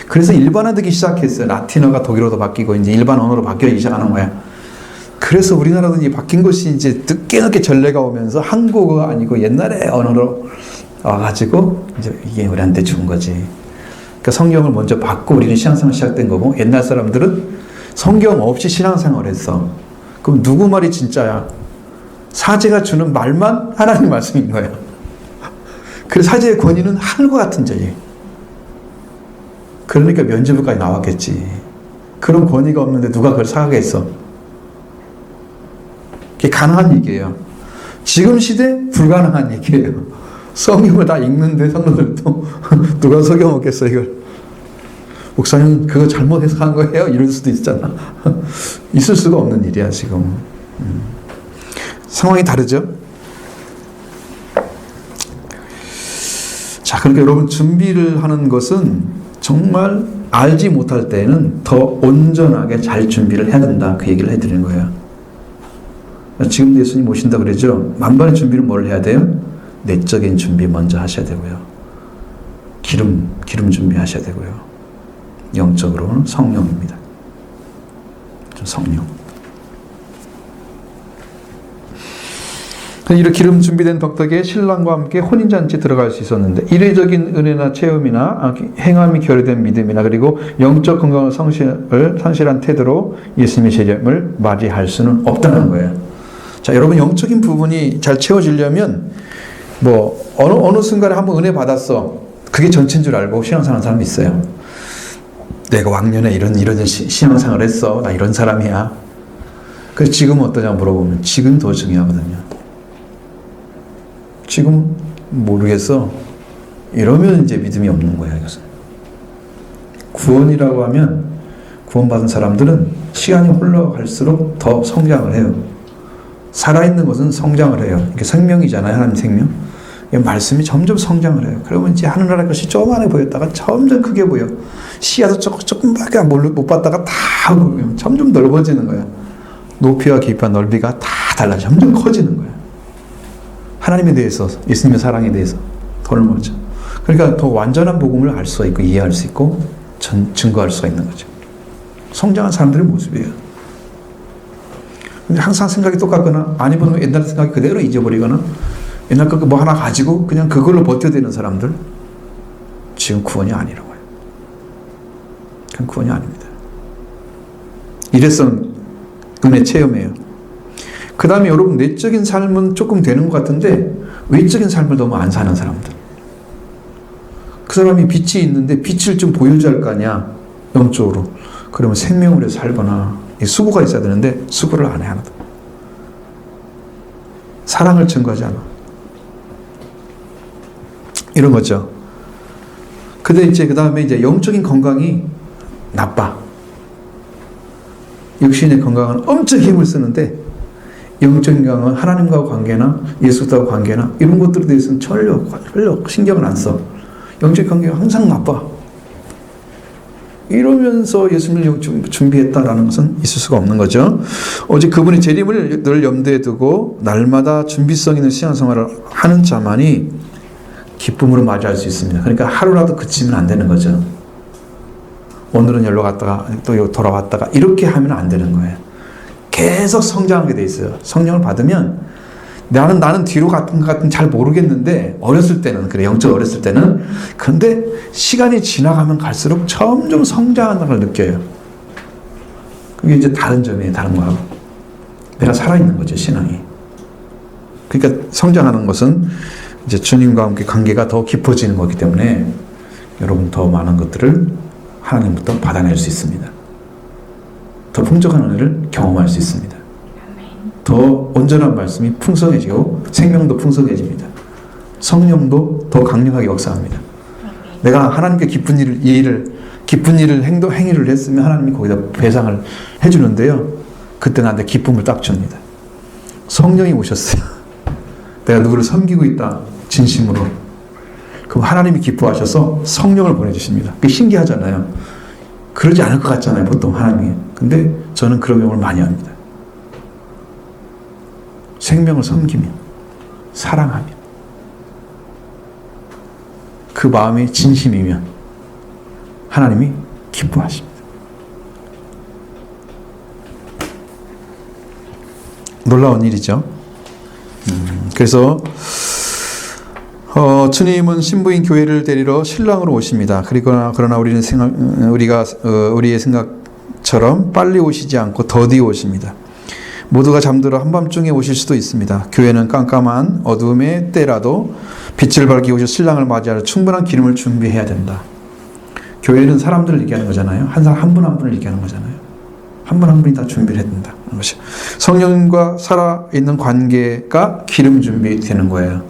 그래서 일반화되기 시작했어요. 라틴어가 독일어로 바뀌고 이제 일반 언어로 바뀌기 시작하는 거야. 그래서 우리나라도 이제 바뀐 것이 이제 늦게 전례가 오면서 한국어가 아니고 옛날의 언어로 와가지고 이제 이게 우리한테 준 거지. 그러니까 성경을 먼저 받고 우리는 신앙생활 시작된 거고 옛날 사람들은 성경 없이 신앙생활을 했어. 그럼 누구 말이 진짜야? 사제가 주는 말만 하나님 말씀인 거야. 그래서 사제의 권위는 하늘과 같은 자예요. 그러니까 면죄부까지 나왔겠지. 그런 권위가 없는데 누가 그걸 사가겠어? 그게 가능한 얘기예요. 지금 시대 불가능한 얘기예요. 성경을 다 읽는데 성도들도 누가 속여 먹겠어 이걸. 목사님 그거 잘못 해석한 거예요? 이럴 수도 있잖아. 있을 수가 없는 일이야 지금. 상황이 다르죠? 자, 그러니까 여러분 준비를 하는 것은 정말 알지 못할 때는 더 온전하게 잘 준비를 해야 된다. 그 얘기를 해드리는 거예요. 지금도 예수님 오신다 그러죠? 만반의 준비를 뭘 해야 돼요? 내적인 준비 먼저 하셔야 되고요. 기름 준비하셔야 되고요. 영적으로는 성령입니다. 성령. 이렇게 기름 준비된 덕덕에 신랑과 함께 혼인잔치에 들어갈 수 있었는데 이례적인 은혜나 체험이나 행함이 결여된 믿음이나 그리고 영적 건강을 성실한 태도로 예수님의 재림을 맞이할 수는 없다는 거예요. 자, 여러분 영적인 부분이 잘 채워지려면 뭐 어느 순간에 한번 은혜 받았어. 그게 전체인 줄 알고 신앙생활 하는 사람이 있어요. 내가 왕년에 이런 신앙생활을 했어. 나 이런 사람이야. 그래서 지금은 어떠냐 물어보면 지금 더 중요하거든요. 지금 모르겠어. 이러면 이제 믿음이 없는 거야, 이것은. 구원이라고 하면 구원받은 사람들은 시간이 흘러갈수록 더 성장을 해요. 살아있는 것은 성장을 해요. 이게 생명이잖아요, 하나님 생명. 말씀이 점점 성장을 해요. 그러면 이제 하늘나라의 것이 조그만해 보였다가 점점 크게 보여. 시야도 조금밖에 못 봤다가 다 보면 점점 넓어지는 거야. 높이와 깊이와 넓이가 다 달라져. 점점 커지는 거야. 하나님에 대해서, 예수님의 사랑에 대해서 더 넓어져. 그러니까 더 완전한 복음을 알 수가 있고 이해할 수 있고 증거할 수가 있는 거죠. 성장한 사람들의 모습이에요. 근데 항상 생각이 똑같거나 아니면 옛날 생각이 그대로 잊어버리거나 옛날 거 뭐 하나 가지고 그냥 그걸로 버텨대는 사람들 지금 구원이 아니라고요. 그건 구원이 아닙니다. 일회성 은혜 체험이에요. 그 다음에 여러분 내적인 삶은 조금 되는 것 같은데 외적인 삶을 너무 안 사는 사람들. 그 사람이 빛이 있는데 빛을 좀 보여줘야 할 거 아니야. 영적으로. 그러면 생명으로 살거나 수고가 있어야 되는데 수고를 안 해 하나도. 사랑을 증거하지 않아. 이런 거죠. 근데 이제 그 다음에 이제 영적인 건강이 나빠. 육신의 건강은 엄청 힘을 쓰는데 영적인 건강은 하나님과 관계나 예수와 관계나 이런 것들에 대해서는 전혀 신경을 안 써. 영적인 관계가 항상 나빠. 이러면서 예수님을 준비했다라는 것은 있을 수가 없는 거죠. 오직 그분의 재림을 늘 염두에 두고 날마다 준비성 있는 신앙생활을 하는 자만이 기쁨으로 맞이할 수 있습니다. 그러니까 하루라도 그치면 안 되는 거죠. 오늘은 여기로 갔다가 또 돌아왔다가 이렇게 하면 안 되는 거예요. 계속 성장하게 돼 있어요. 성령을 받으면 나는 뒤로 같은 것 같은 잘 모르겠는데 어렸을 때는 그래, 영적 어렸을 때는. 근데 시간이 지나가면 갈수록 점점 성장하는 걸 느껴요. 그게 이제 다른 점이에요. 다른 거하고 내가 살아있는 거죠, 신앙이. 그러니까 성장하는 것은 이제 주님과 함께 관계가 더 깊어지는 거기 때문에 여러분 더 많은 것들을 하나님부터 받아낼 수 있습니다. 더 풍족한 은혜를 경험할 수 있습니다. 더 온전한 말씀이 풍성해지고 생명도 풍성해집니다. 성령도 더 강력하게 역사합니다. 내가 하나님께 기쁜 일을 행위를 했으면 하나님이 거기다 배상을 해주는데요. 그때 나한테 기쁨을 딱 줍니다. 성령이 오셨어요. 내가 누구를 섬기고 있다 진심으로. 그럼 하나님이 기뻐하셔서 성령을 보내주십니다. 그게 신기하잖아요. 그러지 않을 것 같잖아요, 보통 하나님이. 근데 저는 그런 경험을 많이 합니다. 생명을 섬기며 사랑하며 그 마음이 진심이면 하나님이 기뻐하십니다. 놀라운 일이죠. 그래서 주님은 신부인 교회를 데리러 신랑으로 오십니다. 그러나 우리의 생각처럼 빨리 오시지 않고 더디 오십니다. 모두가 잠들어 한밤중에 오실 수도 있습니다. 교회는 깜깜한 어둠의 때라도 빛을 밝히고 오실 신랑을 맞이하러 충분한 기름을 준비해야 된다. 교회는 사람들을 얘기하는 거잖아요. 한 사람 한 분 한 분을 얘기하는 거잖아요. 한 분 한 분이 다 준비를 해야 된다. 성령과 살아있는 관계가 기름 준비되는 거예요.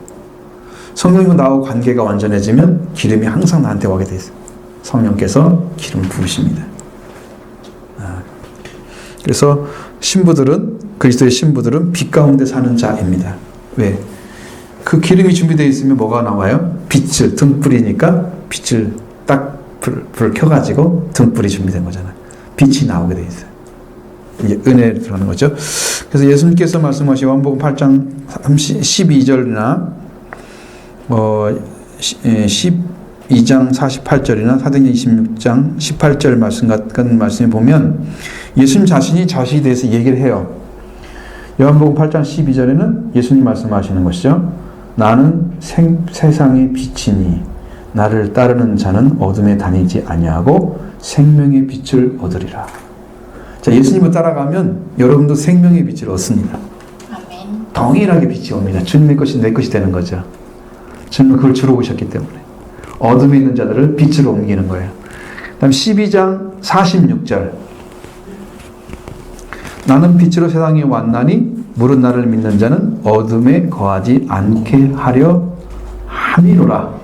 성령과 나하고 관계가 완전해지면 기름이 항상 나한테 오게 돼 있어요. 성령께서 기름 부으십니다. 그래서 그리스도의 신부들은 빛 가운데 사는 자입니다. 왜? 그 기름이 준비되어 있으면 뭐가 나와요? 빛을, 등불이니까 빛을 딱 불을 켜가지고 등불이 준비된 거잖아요. 빛이 나오게 돼 있어요. 이게 은혜를 들어가는 거죠. 그래서 예수님께서 말씀하신 요한복음 8장 12절이나 12장 48절이나 사도행전 26장 18절 말씀 같은 말씀에 보면 예수님 자신이 자신에 대해서 얘기를 해요. 요한복음 8장 12절에는 예수님 말씀하시는 것이죠. 나는 세상의 빛이니 나를 따르는 자는 어둠에 다니지 아니하고 생명의 빛을 얻으리라. 자, 예수님을 따라가면 여러분도 생명의 빛을 얻습니다. 아멘. 동일하게 빛이 옵니다. 주님의 것이 내 것이 되는 거죠. 주님은 그걸 주러 오셨기 때문에 어둠에 있는 자들을 빛으로 옮기는 거예요. 그 다음 12장 46절 나는 빛으로 세상에 왔나니 물은 나를 믿는 자는 어둠에 거하지 않게 하려 함이로라.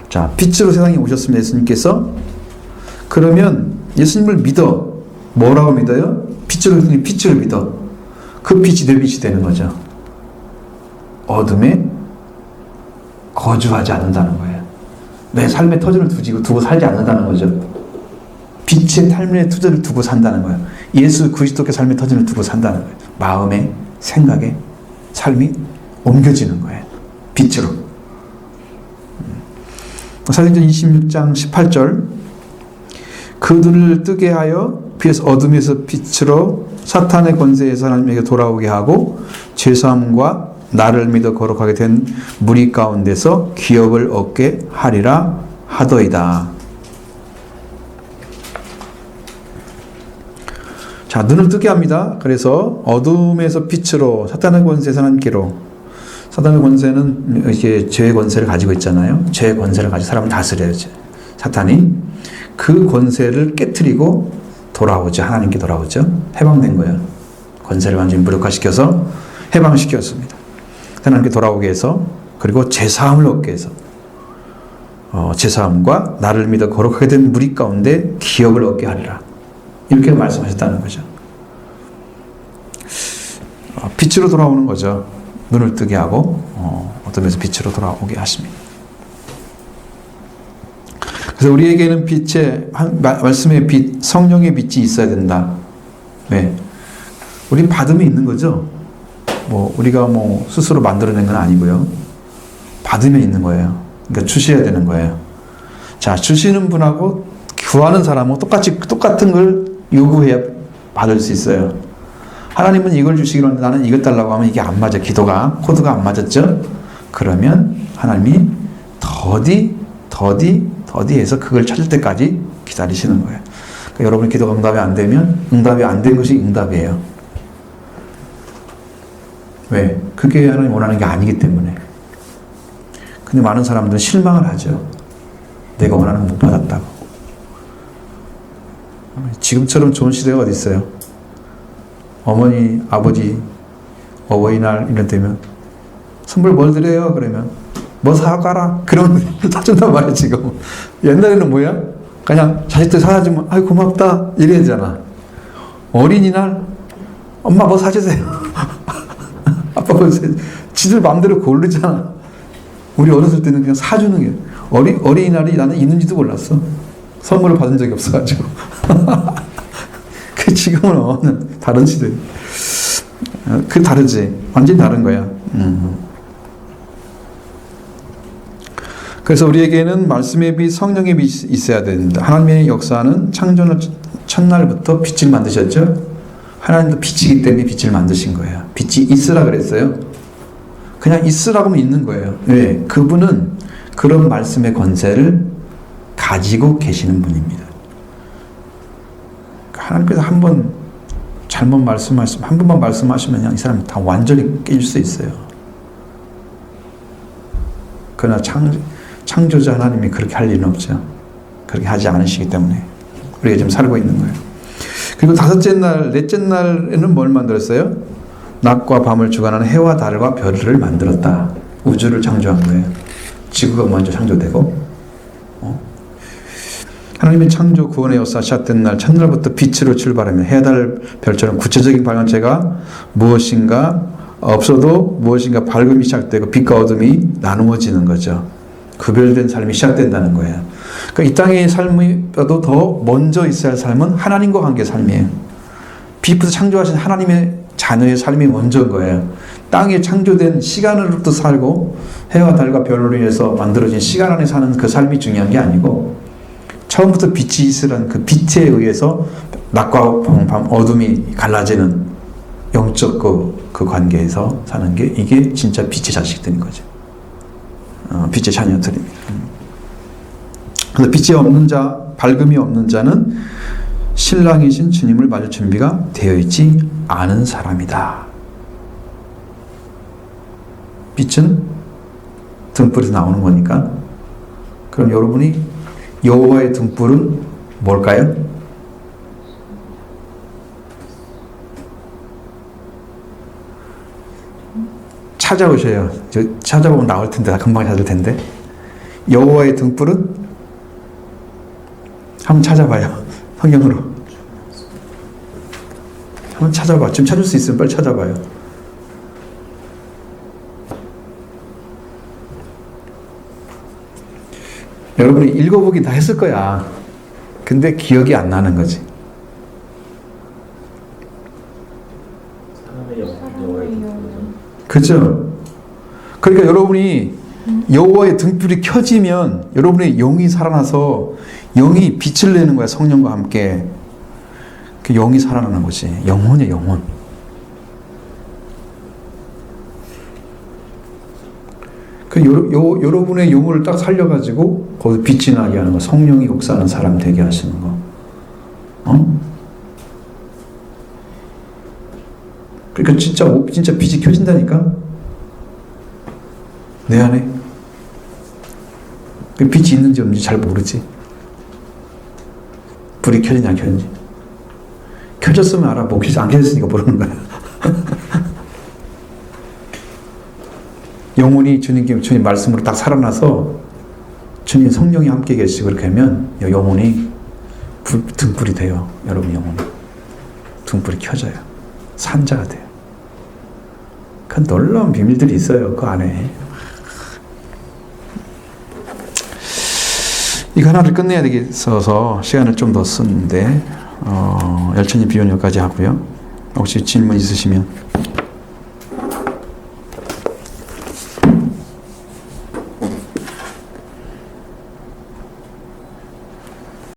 자, 빛으로 세상에 오셨습니다. 예수님께서. 그러면 예수님을 믿어. 뭐라고 믿어요? 빛을 믿어. 그 빛이 내 빛이 되는 거죠. 어둠에 거주하지 않는다는 거예요. 내 삶의 터전을 두고 살지 않는다는 거죠. 빛의 삶의 터전을 두고 산다는 거예요. 예수 그리스도의 삶의 터전을 두고 산다는 거예요. 마음에, 생각에, 삶이 옮겨지는 거예요. 빛으로. 사도행전 26장 18절 그 눈을 뜨게 하여 어둠에서 빛으로 사탄의 권세에서 하나님에게 돌아오게 하고 죄사함과 나를 믿어 거룩하게 된 무리 가운데서 기업을 얻게 하리라 하더이다. 자, 눈을 뜨게 합니다. 그래서 어둠에서 빛으로 사탄의 권세에서 하나님께로. 사탄의 권세는 이게 죄의 권세를 가지고 있잖아요. 죄의 권세를 가지고 사람을 다스려요. 사탄이 그 권세를 깨트리고 돌아오죠. 하나님께 돌아오죠. 해방된 거예요. 권세를 완전히 무력화시켜서 해방시켰습니다. 하나님께 돌아오게 해서 그리고 죄사함을 얻게 해서 제사함과 나를 믿어 거룩하게 된 무리 가운데 기업을 얻게 하리라. 이렇게 말씀하셨다는 거죠. 빛으로 돌아오는 거죠. 눈을 뜨게 하고 어떤 면에서 빛으로 돌아오게 하십니다. 그래서 우리에게는 말씀의 빛, 성령의 빛이 있어야 된다. 왜? 우리 받음이 있는 거죠. 우리가 스스로 만들어낸 건 아니고요. 받으면 있는 거예요. 그러니까 주셔야 되는 거예요. 자, 주시는 분하고 구하는 사람하고 똑같은 걸 요구해야 받을 수 있어요. 하나님은 이걸 주시기로 하는데 나는 이것 달라고 하면 이게 안 맞아. 코드가 안 맞았죠? 그러면 하나님이 더디해서 그걸 찾을 때까지 기다리시는 거예요. 그러니까 여러분 기도가 응답이 안 되면 응답이 안 된 것이 응답이에요. 왜? 그게 하나님 원하는 게 아니기 때문에. 근데 많은 사람들은 실망을 하죠. 내가 원하는 거 못 받았다고. 지금처럼 좋은 시대가 어디 있어요? 어머니, 아버지, 어버이날 이런 때면 선물 뭘 드려요? 그러면 뭐 사가라? 그러면 사준단 말이에요 지금. 옛날에는 뭐야? 그냥 자식들 사주면 아이 고맙다 이래야 되잖아. 어린이날 엄마 뭐 사주세요. 아빠 뭐 지들 마음대로 고르잖아. 우리 어렸을 때는 그냥 사주는 게 어린이날이 나는 있는지도 몰랐어. 선물을 받은 적이 없어가지고. 그 지금은 다른 시대. 그 다르지. 완전히 다른 거야. 그래서 우리에게는 말씀의 빛, 성령의 빛이 있어야 된다. 하나님의 역사는 창조 첫날부터 빛을 만드셨죠. 하나님도 빛이기 때문에 빛을 만드신 거예요. 빛이 있으라 그랬어요. 그냥 있으라고 하면 있는 거예요. 왜? 그분은 그런 말씀의 권세를 가지고 계시는 분입니다. 하나님께서 한 번 잘못 말씀하시면, 한 번만 말씀하시면 이 사람이 다 완전히 깨질 수 있어요. 그러나 창조자 하나님이 그렇게 할 일은 없죠. 그렇게 하지 않으시기 때문에 우리가 지금 살고 있는 거예요. 그리고 넷째 날에는 뭘 만들었어요? 낮과 밤을 주관하는 해와 달과 별을 만들었다. 우주를 창조한 거예요. 지구가 먼저 창조되고, 하나님의 창조 구원의 역사 시작된 날 첫날부터 빛으로 출발하면 해, 달, 별처럼 구체적인 발광체가 무엇인가 없어도 무엇인가 밝음이 시작되고 빛과 어둠이 나누어지는 거죠. 구별된 삶이 시작된다는 거예요. 그러니까 이 땅의 삶보다도 더 먼저 있어야 할 삶은 하나님과 관계의 삶이에요. 빛부터 창조하신 하나님의 자녀의 삶이 먼저인 거예요. 땅에 창조된 시간으로부터 살고 해와 달과 별로 인해서 만들어진 시간 안에 사는 그 삶이 중요한 게 아니고 처음부터 빛이 있으란 그 빛에 의해서 낮과 밤 어둠이 갈라지는 영적 그 관계에서 사는 게 이게 진짜 빛의 자식들인 거죠. 빛의 자녀들입니다. 그래서 빛이 없는 자, 밝음이 없는 자는 신랑이신 주님을 맞을 준비가 되어 있지 않은 사람이다. 빛은 등불에서 나오는 거니까. 그럼 여러분이 여호와의 등불은 뭘까요? 찾아오셔요. 찾아보면 나올 텐데, 금방 찾을 텐데. 여호와의 등불은 한번 찾아봐요. 성경으로. 한번 찾아봐. 지금 찾을 수 있으면 빨리 찾아봐요. 여러분이 읽어보긴 다 했을 거야. 근데 기억이 안 나는 거지. 그죠? 그러니까 여러분이 여호와의 등불이 켜지면 여러분의 영이 살아나서 영이 빛을 내는 거야. 성령과 함께. 그 영이 살아나는 거지. 영혼이야, 영혼. 그 여러분의 영혼을 딱 살려가지고 거기 빛이 나게 하는 거. 성령이 역사하는 사람 되게 하시는 거. 그러니까 진짜 빛이 켜진다니까. 내 안에 그 빛이 있는지 없는지 잘 모르지. 불이 켜지냐 안 켜지는지. 켜졌으면 알아. 뭐 안 켜졌으니까 모르는 거야. 영혼이 주님 말씀으로 딱 살아나서 주님 성령이 함께 계시고 그렇게 하면 영혼이 등불이 돼요. 여러분 영혼이 등불이 켜져요. 산자가 돼요. 그 놀라운 비밀들이 있어요. 그 안에. 이거 하나를 끝내야 되겠어서 시간을 좀 더 썼는데 열천이 비유는 여기까지 하고요. 혹시 질문 있으시면